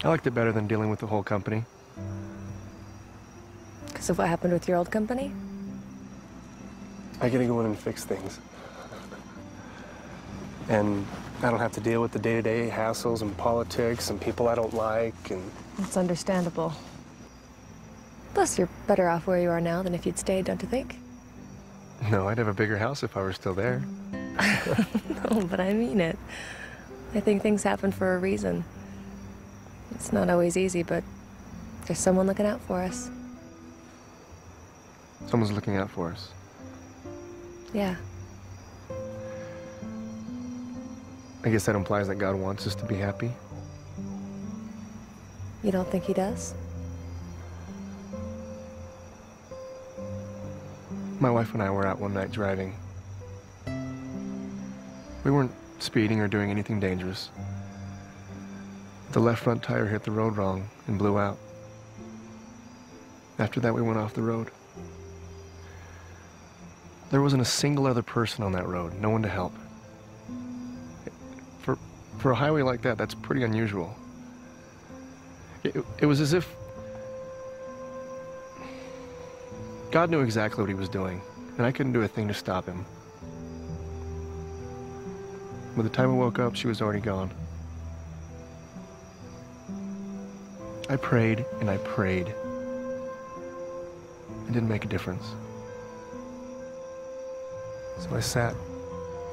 I liked it better than dealing with the whole company. Because of what happened with your old company? I get to go in and fix things. And I don't have to deal with the day-to-day hassles and politics and people I don't like and... It's understandable. Plus, you're better off where you are now than if you'd stayed, don't you think? No, I'd have a bigger house if I were still there. No, but I mean it. I think things happen for a reason. It's not always easy, but there's someone looking out for us. Someone's looking out for us. Yeah. I guess that implies that God wants us to be happy. You don't think he does? My wife and I were out one night driving. We weren't speeding or doing anything dangerous. The left front tire hit the road wrong and blew out. After that, we went off the road. There wasn't a single other person on that road, no one to help. For a highway like that, that's pretty unusual. It was as if God knew exactly what he was doing, and I couldn't do a thing to stop him. By the time I woke up, she was already gone. I prayed and I prayed. It didn't make a difference. So I sat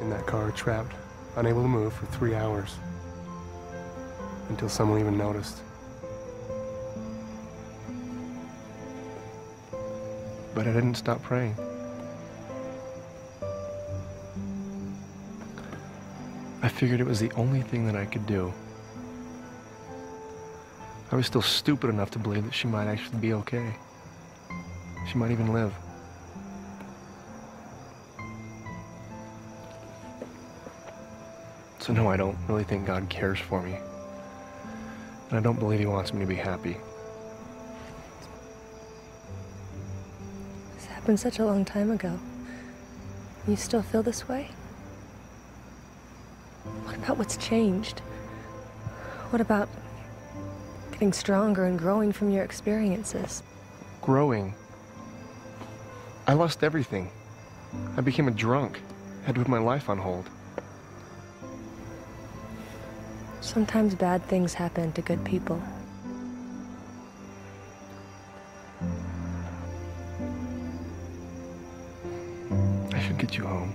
in that car, trapped, unable to move for 3 hours, until someone even noticed. But I didn't stop praying. I figured it was the only thing that I could do. I was still stupid enough to believe that she might actually be okay. She might even live. So no, I don't really think God cares for me. And I don't believe he wants me to be happy. This happened such a long time ago. You still feel this way? What about what's changed? What about getting stronger and growing from your experiences? Growing? I lost everything. I became a drunk. Had to put my life on hold. Sometimes bad things happen to good people. I should get you home.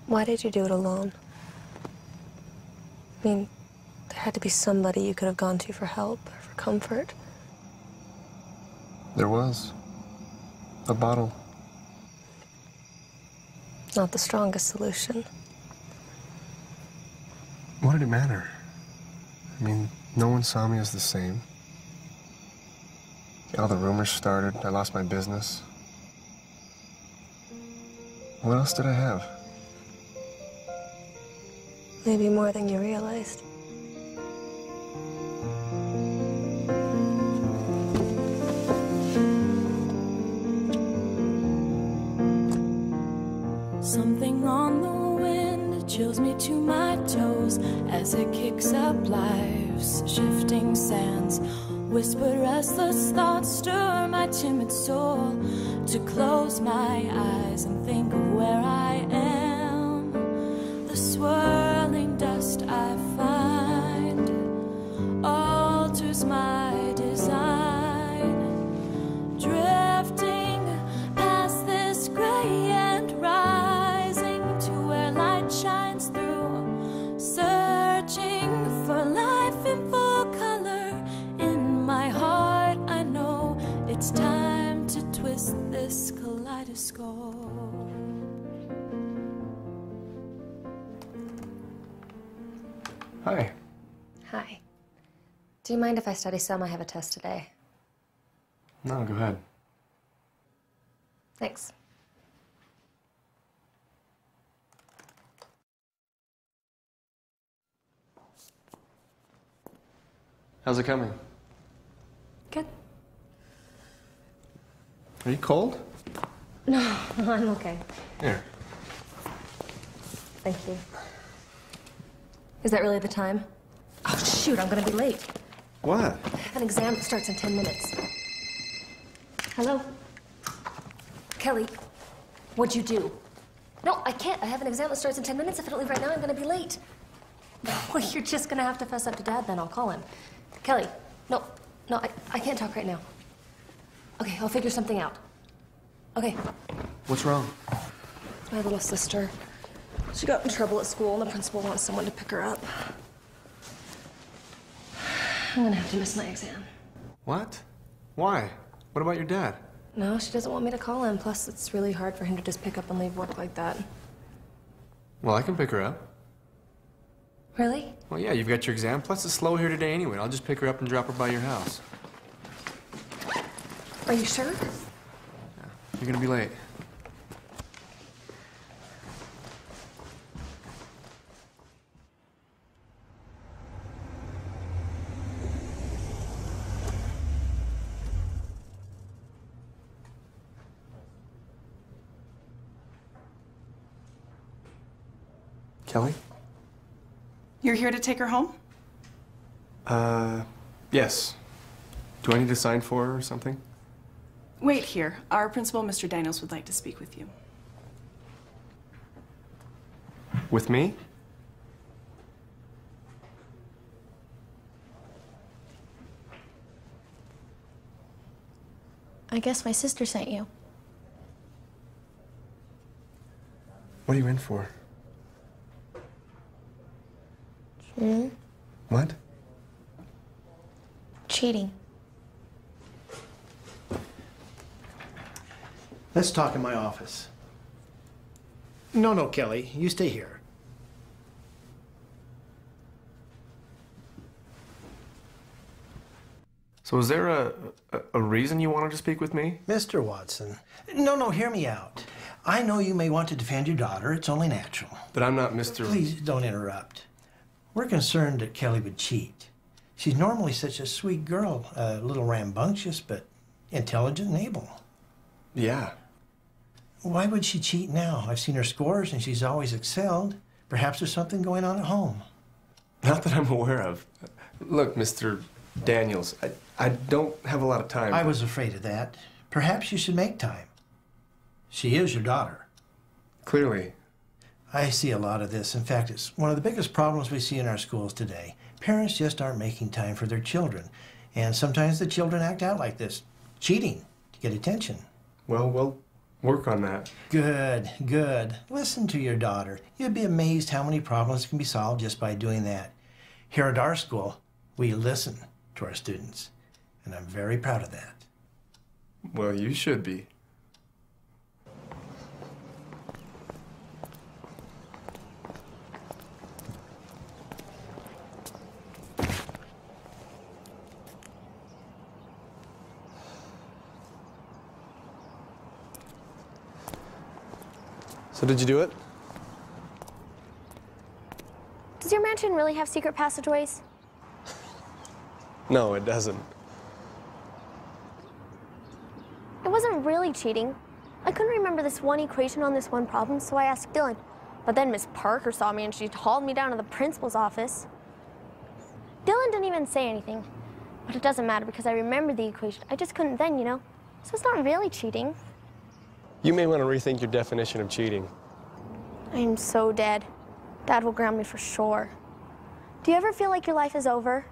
Why did you do it alone? I mean, there had to be somebody you could have gone to for help or for comfort. There was. A bottle. Not the strongest solution. What did it matter? I mean, no one saw me as the same. All the rumors started. I lost my business. What else did I have? Maybe more than you realized. Something on the wind chills me to my toes as it kicks up life's shifting sands. Whispered restless thoughts stir my timid soul to close my eyes and think of where I am. The swirling dust I find alters my design, drifting past this gray and rising to where light shines through, searching for life in full color. In my heart I know it's time to twist this kaleidoscope. Hi. Hi. Do you mind if I study some? I have a test today. No, go ahead. Thanks. How's it coming? Good. Are you cold? No, I'm okay. Here. Thank you. Is that really the time? Oh, shoot, I'm gonna be late. What? I have an exam that starts in 10 minutes. Hello? Kelly, what'd you do? No, I can't. I have an exam that starts in 10 minutes. If I don't leave right now, I'm gonna be late. Well, you're just gonna have to fess up to Dad then. I'll call him. Kelly, no, I can't talk right now. Okay, I'll figure something out. Okay. What's wrong? My little sister. She got in trouble at school and the principal wants someone to pick her up. I'm gonna have to miss my exam. What? Why? What about your dad? No, she doesn't want me to call him. Plus, it's really hard for him to just pick up and leave work like that. Well, I can pick her up. Really? Well, yeah, you've got your exam. Plus, it's slow here today anyway. I'll just pick her up and drop her by your house. Are you sure? You're gonna be late. Kelly? You're here to take her home? Yes. Do I need to sign for her or something? Wait here. Our principal, Mr. Daniels, would like to speak with you. With me? I guess my sister sent you. What are you in for? What? Cheating. Let's talk in my office. No, Kelly, you stay here. So is there a reason you wanted to speak with me? Mr. Watson. No, hear me out. I know you may want to defend your daughter. It's only natural. But I'm not Mr. Please don't interrupt. We're concerned that Kelly would cheat. She's normally such a sweet girl, a little rambunctious, but intelligent and able. Yeah. Why would she cheat now? I've seen her scores and she's always excelled. Perhaps there's something going on at home. Not that I'm aware of. Look, Mr. Daniels, I don't have a lot of time. I was afraid of that. Perhaps you should make time. She is your daughter. Clearly. I see a lot of this. In fact, it's one of the biggest problems we see in our schools today. Parents just aren't making time for their children. And sometimes the children act out like this, cheating to get attention. Well, work on that. Good, good. Listen to your daughter. You'd be amazed how many problems can be solved just by doing that. Here at our school, we listen to our students, and I'm very proud of that. Well, you should be. So did you do it? Does your mansion really have secret passageways? No, it doesn't. It wasn't really cheating. I couldn't remember this one equation on this one problem, so I asked Dylan. But then Miss Parker saw me and she hauled me down to the principal's office. Dylan didn't even say anything. But it doesn't matter because I remembered the equation. I just couldn't then, you know? So it's not really cheating. You may want to rethink your definition of cheating. I am so dead. Dad will ground me for sure. Do you ever feel like your life is over?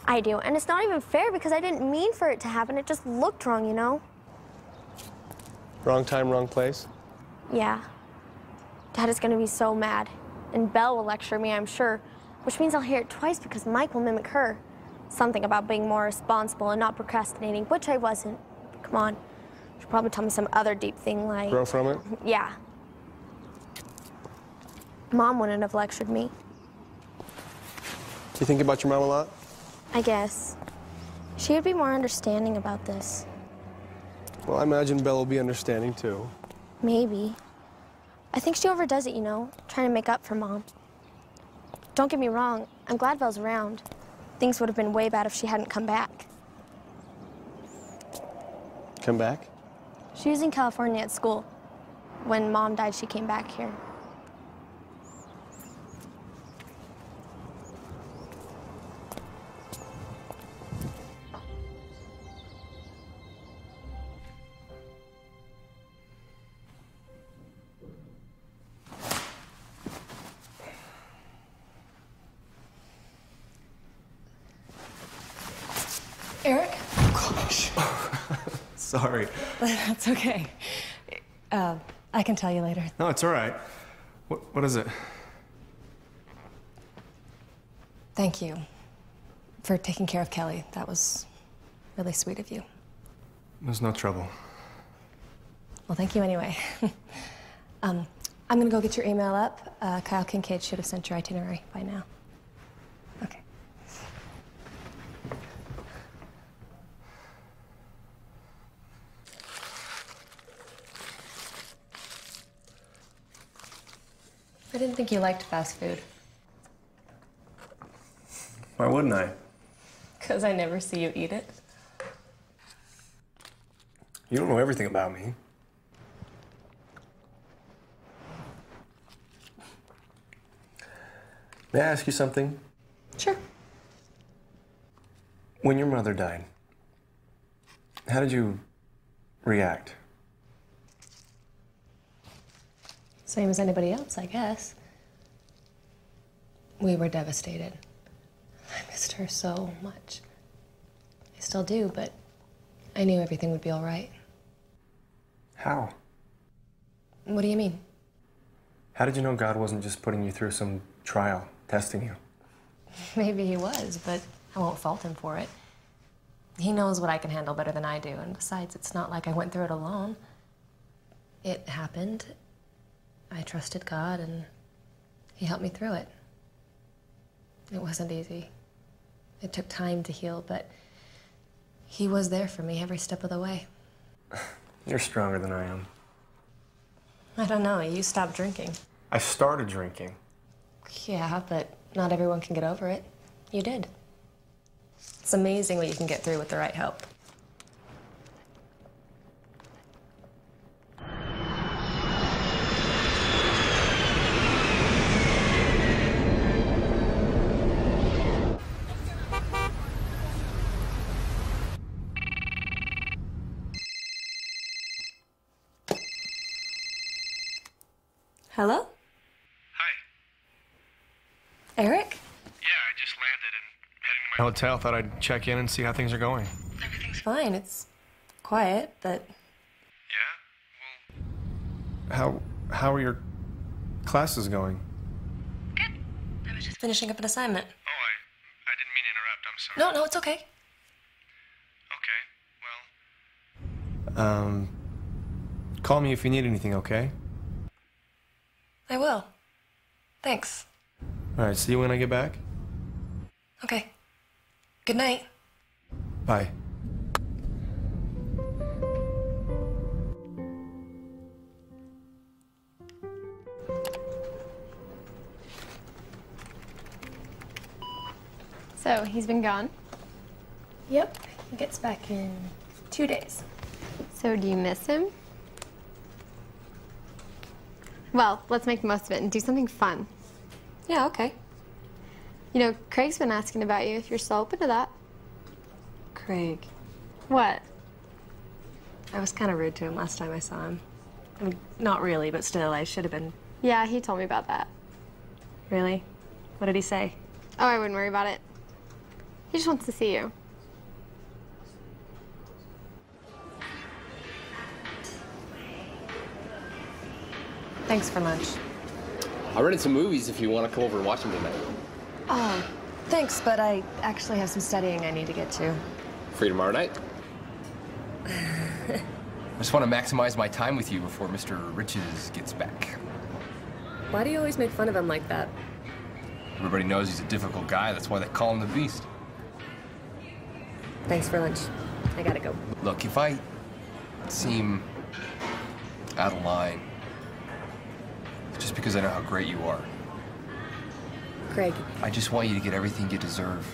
I do, and it's not even fair because I didn't mean for it to happen. It just looked wrong, you know? Wrong time, wrong place? Yeah. Dad is gonna be so mad. And Belle will lecture me, I'm sure, which means I'll hear it twice because Mike will mimic her. Something about being more responsible and not procrastinating, which I wasn't. Come on. She'll probably tell me some other deep thing like... Grow from it? Yeah. Mom wouldn't have lectured me. You think about your mom a lot? I guess. She would be more understanding about this. Well, I imagine Belle will be understanding, too. Maybe. I think she overdoes it, you know, trying to make up for Mom. Don't get me wrong, I'm glad Belle's around. Things would have been way bad if she hadn't come back. Come back? She was in California at school. When Mom died, she came back here. Eric? Gosh. Sorry. That's okay. I can tell you later. No, it's all right. What is it? Thank you for taking care of Kelly. That was really sweet of you. There's no trouble. Well, thank you anyway. I'm gonna go get your email up. Kyle Kincaid should have sent your itinerary by now. Okay. I didn't think you liked fast food. Why wouldn't I? Because I never see you eat it. You don't know everything about me. May I ask you something? Sure. When your mother died, how did you react? Same as anybody else, I guess. We were devastated. I missed her so much. I still do, but I knew everything would be all right. How? What do you mean? How did you know God wasn't just putting you through some trial, testing you? Maybe he was, but I won't fault him for it. He knows what I can handle better than I do, and besides, it's not like I went through it alone. It happened. I trusted God, and he helped me through it. It wasn't easy. It took time to heal, but he was there for me every step of the way. You're stronger than I am. I don't know, you stopped drinking. I started drinking. Yeah, but not everyone can get over it. You did. It's amazing what you can get through with the right help. Hello? Hi. Eric? Yeah, I just landed and heading to My hotel, thought I'd check in and see how things are going. Everything's fine. It's quiet, but... Yeah? How are your classes going? I was just finishing up an assignment. Oh, I didn't mean to interrupt. I'm sorry. No, it's okay. Okay, well... Call me if you need anything, okay? I will. Thanks. All right, see you when I get back. Okay. Good night. Bye. So, he's been gone? Yep. He gets back in 2 days. So, do you miss him? Well, let's make the most of it and do something fun. Yeah, okay. You know, Craig's been asking about you, if you're still open to that. Craig. What? I was kind of rude to him last time I saw him. I mean, not really, but still, I should have been. Yeah, he told me about that. Really? What did he say? Oh, I wouldn't worry about it. He just wants to see you. Thanks for lunch. I rented some movies if you want to come over and watch them tonight. Oh, thanks, but I actually have some studying I need to get to. Free tomorrow night? I just want to maximize my time with you before Mr. Riches gets back. Why do you always make fun of him like that? Everybody knows he's a difficult guy. That's why they call him the Beast. Thanks for lunch. I gotta go. Look, if I seem out of line, it's just because I know how great you are. Craig. I just want you to get everything you deserve.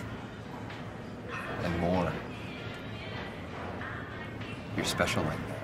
And more. You're special like that.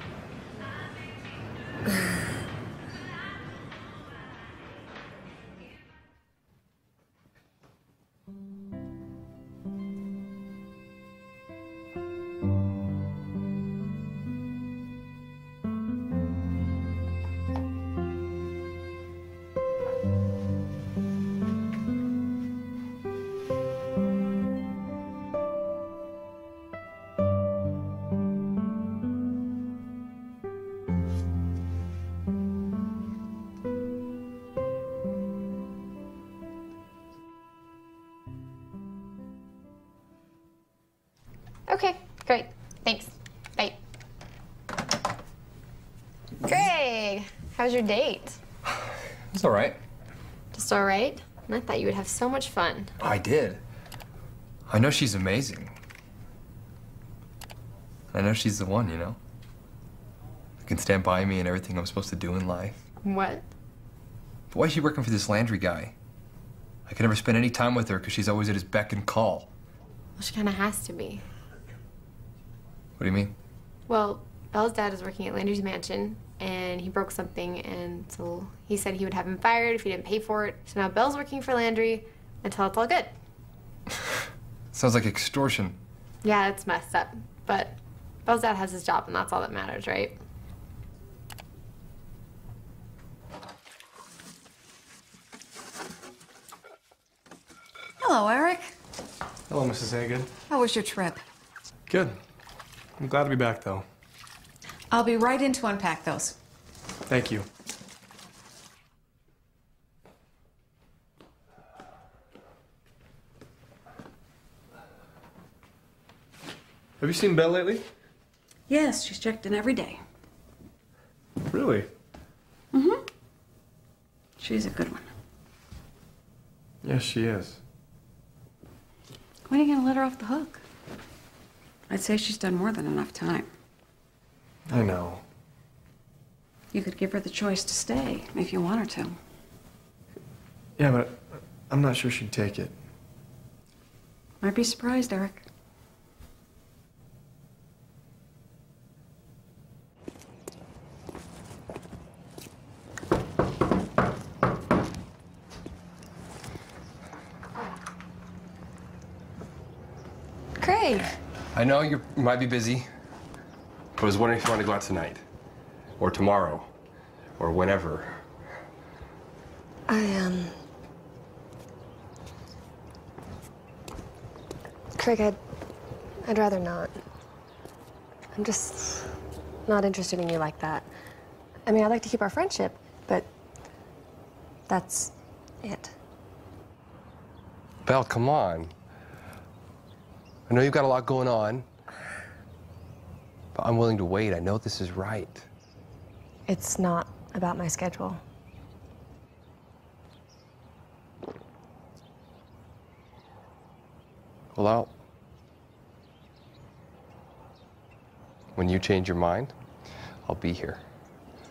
Okay, great. Thanks. Bye. Craig, how's your date? It's all right. Just all right? I thought you would have so much fun. I did. I know she's amazing. I know she's the one, you know? Who can stand by me and everything I'm supposed to do in life. What? But why is she working for this Landry guy? I can never spend any time with her because she's always at his beck and call. Well, she kind of has to be. What do you mean? Well, Belle's dad is working at Landry's mansion, and he broke something, and so he said he would have him fired if he didn't pay for it. So now Belle's working for Landry until it's all good. Sounds like extortion. Yeah, it's messed up, but Belle's dad has his job, and that's all that matters, right? Hello, Eric. Hello, Mrs. Hagan. How was your trip? Good. I'm glad to be back, though. I'll be right in to unpack those. Thank you. Have you seen Belle lately? Yes, she's checked in every day. Really? Mm-hmm. She's a good one. Yes, she is. When are you gonna let her off the hook? I'd say she's done more than enough time. I know. You could give her the choice to stay if you want her to. Yeah, but I'm not sure she'd take it. Might be surprised, Eric. Craig. I know you might be busy, but I was wondering if you want to go out tonight, or tomorrow, or whenever. Craig, I'd rather not. I'm just not interested in you like that. I mean, I'd like to keep our friendship, but that's it. Belle, come on. I know you've got a lot going on, but I'm willing to wait. I know this is right. It's not about my schedule. Well, when you change your mind, I'll be here.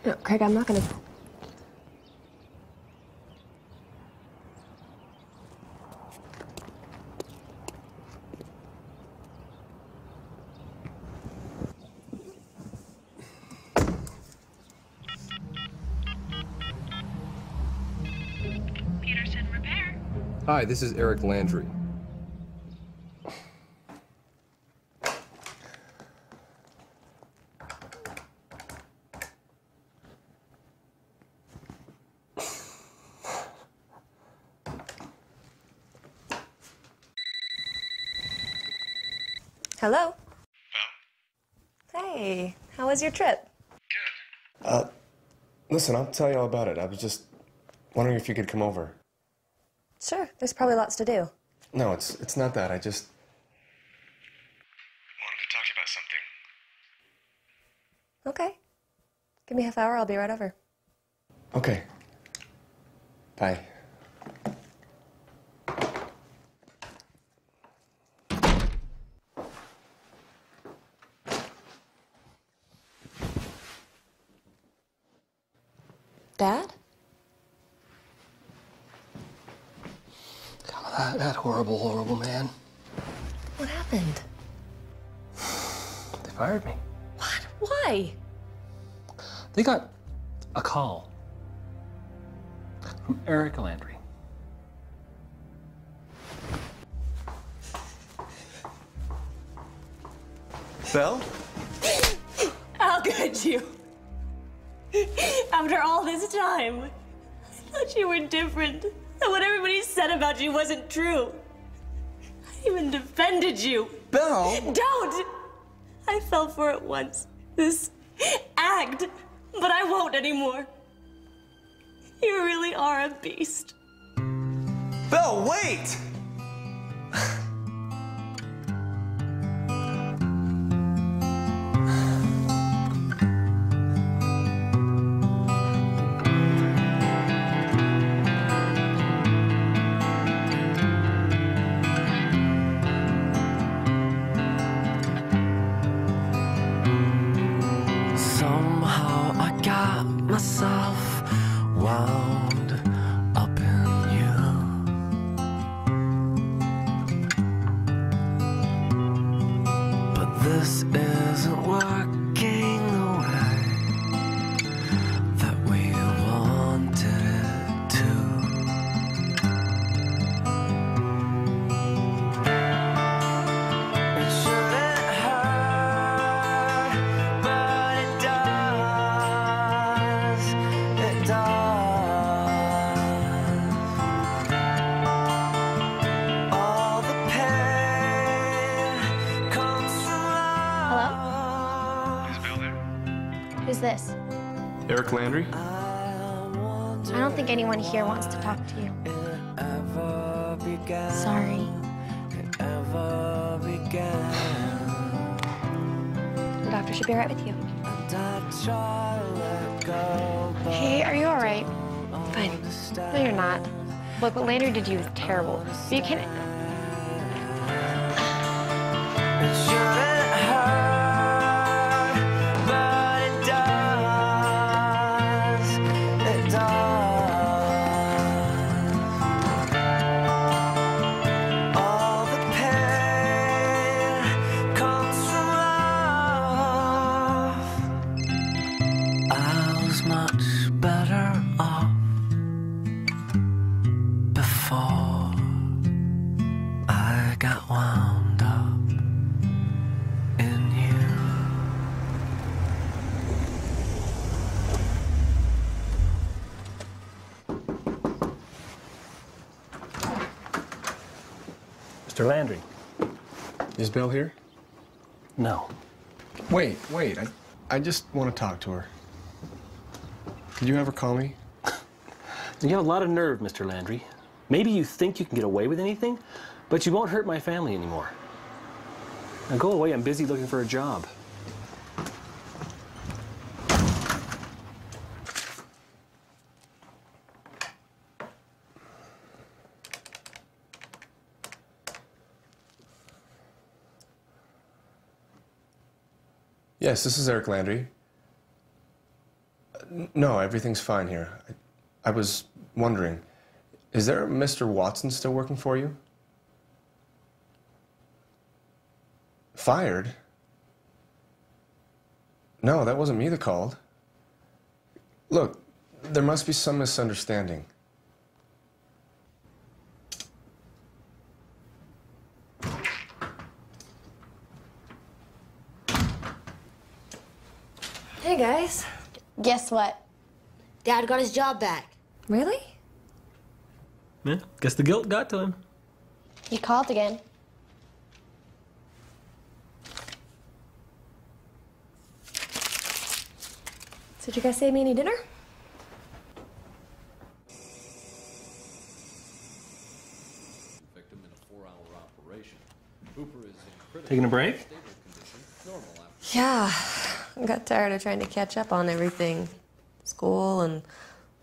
No, Craig, I'm not gonna... Peterson Repair. Hi, this is Eric Landry. Hello? Hey, how was your trip? Listen, I'll tell you all about it. I was just wondering if you could come over. Sure, there's probably lots to do. No, it's not that. I just... Wanted to talk to you about something. Okay. Give me a half hour, I'll be right over. Okay. Bye. Dad? God, that horrible, horrible man. What happened? They fired me. What? Why? They got a call from Eric Landry. Belle? How could you? After all this time, I thought you were different. And what everybody said about you wasn't true. I even defended you. Belle! Don't! I fell for it once. This act. But I won't anymore. You really are a beast. Belle, wait! Somehow I got myself wound up in you. But this isn't working the way that we wanted it to. It shouldn't hurt, but it does. It does. All the pain comes from Hello? Is Bill there? Who's this? Eric Landry? I don't think anyone here wants to talk to you. Sorry. The doctor should be right with you. Hey, are you all right? Fine. No, you're not. Look, what Landry did to you was terrible. But you can't... It shouldn't hurt, but it does. It does. All the pain comes from love. I was much better off before I got wound up in you. Mr. Landry. Is Belle here? No. Wait. I just want to talk to her. Did you ever call me? You have a lot of nerve, Mr. Landry. Maybe you think you can get away with anything, but you won't hurt my family anymore. Now go away, I'm busy looking for a job. Yes, this is Eric Landry. No, everything's fine here. I was wondering, is there a Mr. Watson still working for you? Fired? No, that wasn't me that called. Look, there must be some misunderstanding. Hey, guys. Guess what? Dad got his job back. Really? Yeah, guess the guilt got to him. You called again. So did you guys save me any dinner? Taking a break? Yeah. I got tired of trying to catch up on everything. School and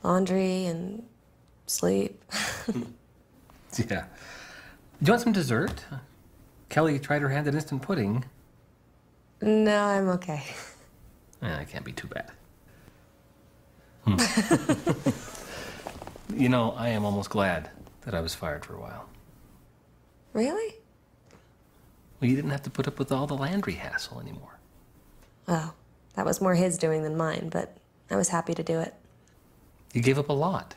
laundry and sleep. Yeah. Do you want some dessert? Kelly tried her hand at instant pudding. No, I'm okay. That can't be too bad. You know, I am almost glad that I was fired for a while. Really? Well, you didn't have to put up with all the Landry hassle anymore. Well, that was more his doing than mine, but I was happy to do it. You gave up a lot.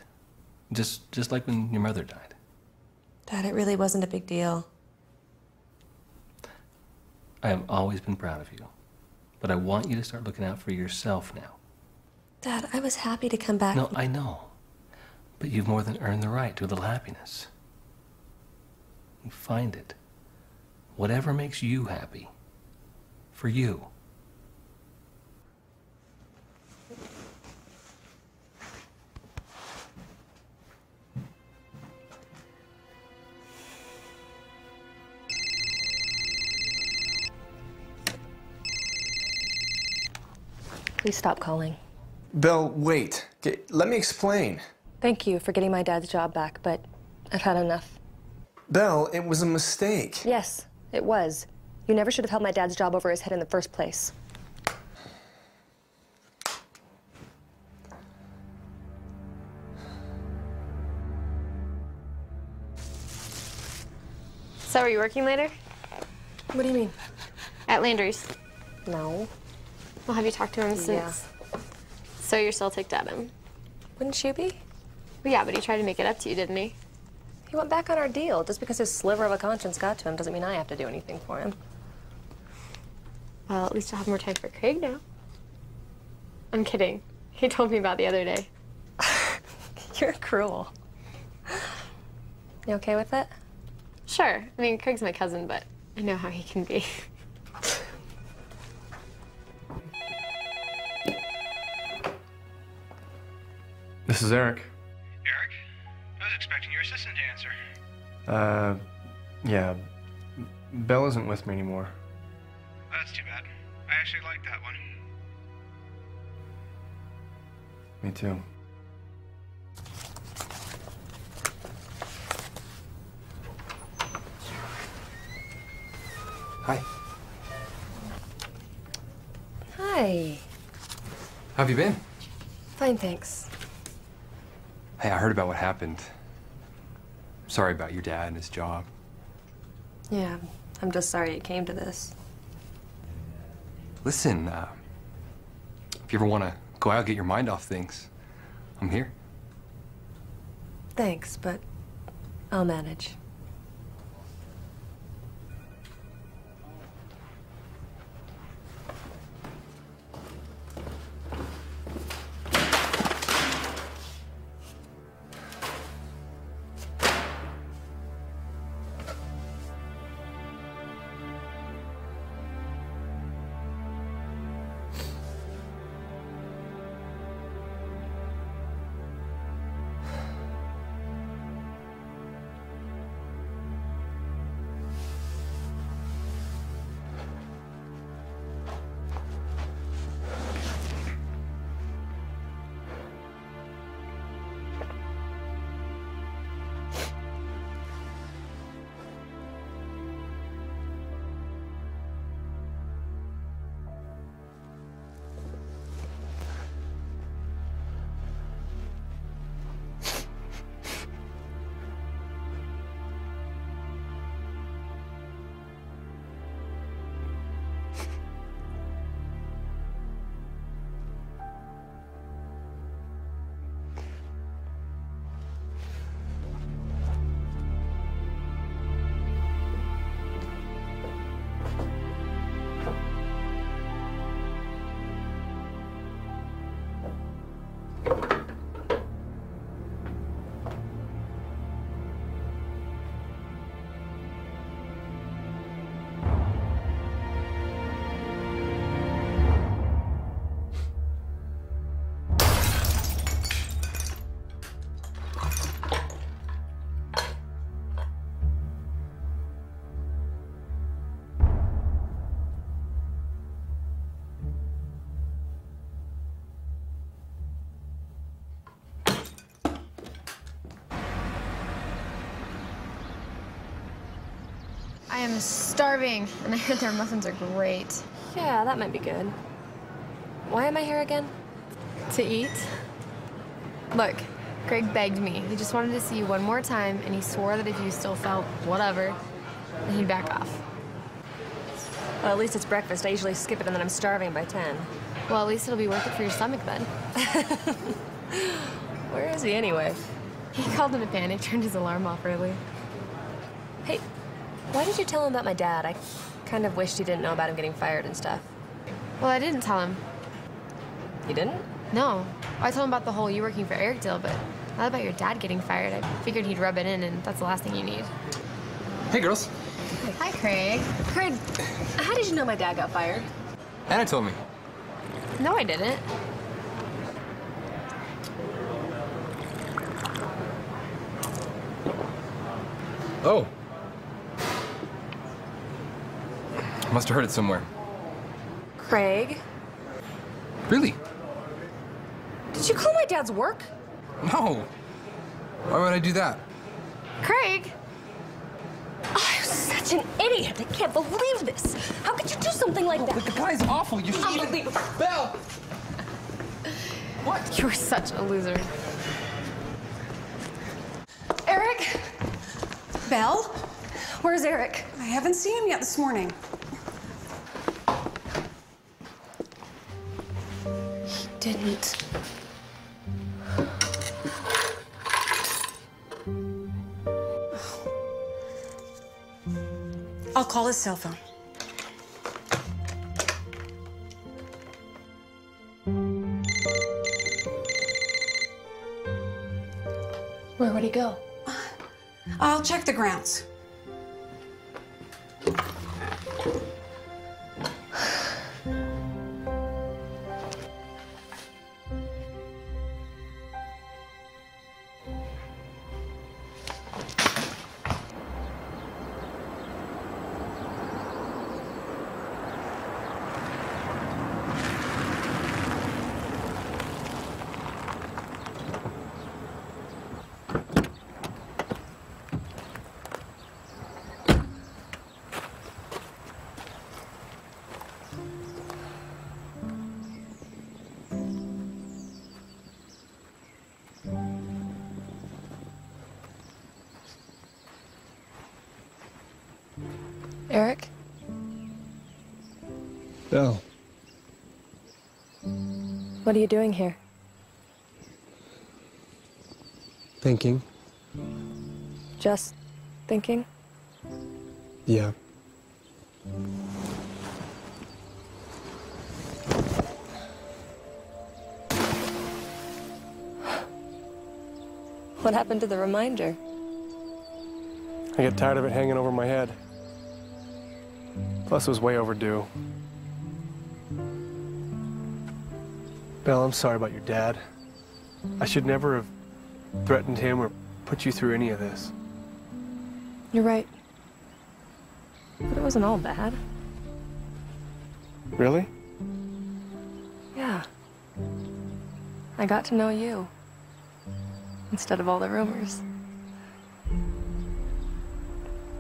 Just like when your mother died. Dad, it really wasn't a big deal. I have always been proud of you. But I want you to start looking out for yourself now. Dad, I was happy to come back. No, I know. But you've more than earned the right to a little happiness. You find it. Whatever makes you happy. For you. Please stop calling. Belle, wait. Let me explain. Thank you for getting my dad's job back, but I've had enough. Belle, it was a mistake. Yes, it was. You never should have held my dad's job over his head in the first place. So are you working later? What do you mean? At Landry's. No. Well, have you talked to him since? Yeah. So you're still ticked at him? Wouldn't you be? Well, yeah, but he tried to make it up to you, didn't he? He went back on our deal. Just because his sliver of a conscience got to him doesn't mean I have to do anything for him. Well, at least you'll have more time for Craig now. I'm kidding. He told me about the other day. You're cruel. You okay with it? Sure. I mean, Craig's my cousin, but I know how he can be. This is Eric. Eric? I was expecting your assistant to answer. Yeah. Belle isn't with me anymore. That's too bad. I actually like that one. Me too. Hi. Hi. How have you been? Fine, thanks. Hey, I heard about what happened. Sorry about your dad and his job. Yeah, I'm just sorry it came to this. Listen, if you ever want to go out, get your mind off things, I'm here. Thanks, but I'll manage. am starving, and I heard their muffins are great. Yeah, that might be good. Why am I here again? To eat? Look, Craig begged me. He just wanted to see you one more time, and he swore that if you still felt whatever, then he'd back off. Well, at least it's breakfast. I usually skip it and then I'm starving by 10. Well, at least it'll be worth it for your stomach then. Where is he anyway? He called in a panic, turned his alarm off early. Hey, why did you tell him about my dad? I kind of wished he didn't know about him getting fired and stuff. Well, I didn't tell him. You didn't? No. I told him about the whole you working for Eric deal, but not about your dad getting fired. I figured he'd rub it in, and that's the last thing you need. Hey, girls. Hi, Craig. Craig, how did you know my dad got fired? Anna told me. No, I didn't. Oh. Must have heard it somewhere. Craig? Really? Did you call my dad's work? No. Why would I do that? Craig! Oh, I'm such an idiot. I can't believe this. How could you do something like that? But the guy's awful. You should Unbelievable. Belle! What? You're such a loser. Eric? Belle? Where's Eric? I haven't seen him yet this morning. He didn't. I'll call his cell phone. Where would he go? I'll check the grounds. Eric? Belle. What are you doing here? Thinking. Just thinking? Yeah. What happened to the reminder? I get tired of it hanging over my head. Plus, it was way overdue. Belle, I'm sorry about your dad. I should never have threatened him or put you through any of this. You're right. But it wasn't all bad. Really? Yeah. I got to know you. Instead of all the rumors.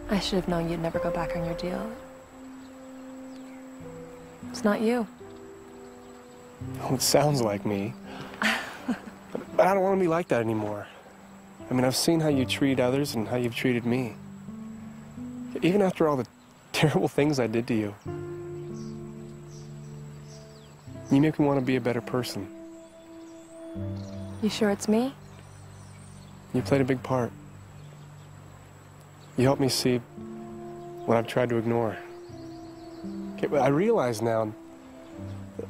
I should have known you'd never go back on your deal. It's not you. Well, it sounds like me. But I don't want to be like that anymore. I mean, I've seen how you treat others and how you've treated me. Even after all the terrible things I did to you. You make me want to be a better person. You sure it's me? You played a big part. You helped me see what I've tried to ignore. Okay, but I realize now that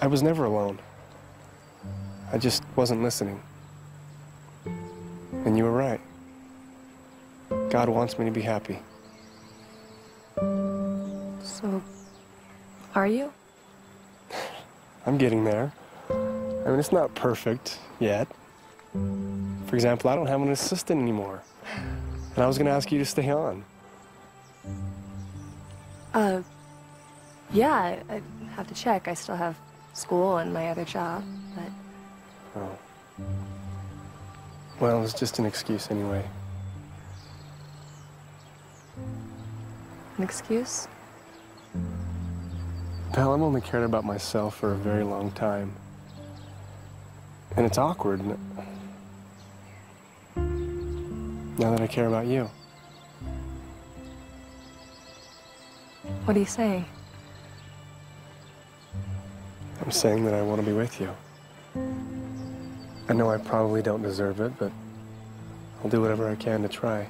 I was never alone. I just wasn't listening. And you were right. God wants me to be happy. So, are you? I'm getting there. I mean, it's not perfect yet. For example, I don't have an assistant anymore. And I was going to ask you to stay on. Yeah, I have to check. I still have school and my other job, but... Oh. Well, it's just an excuse anyway. An excuse? Pal, I've only cared about myself for a very long time. And it's awkward now that I care about you. What are you saying? I'm saying that I want to be with you. I know I probably don't deserve it, but I'll do whatever I can to try.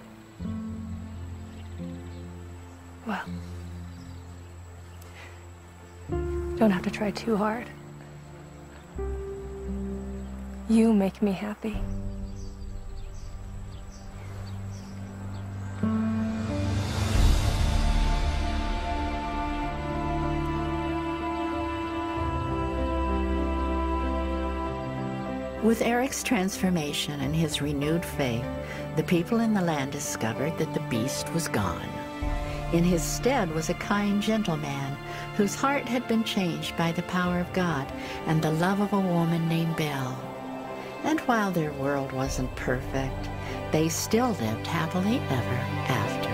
Well, you don't have to try too hard. You make me happy. With Eric's transformation and his renewed faith, the people in the land discovered that the beast was gone. In his stead was a kind, gentle man whose heart had been changed by the power of God and the love of a woman named Belle. And while their world wasn't perfect, they still lived happily ever after.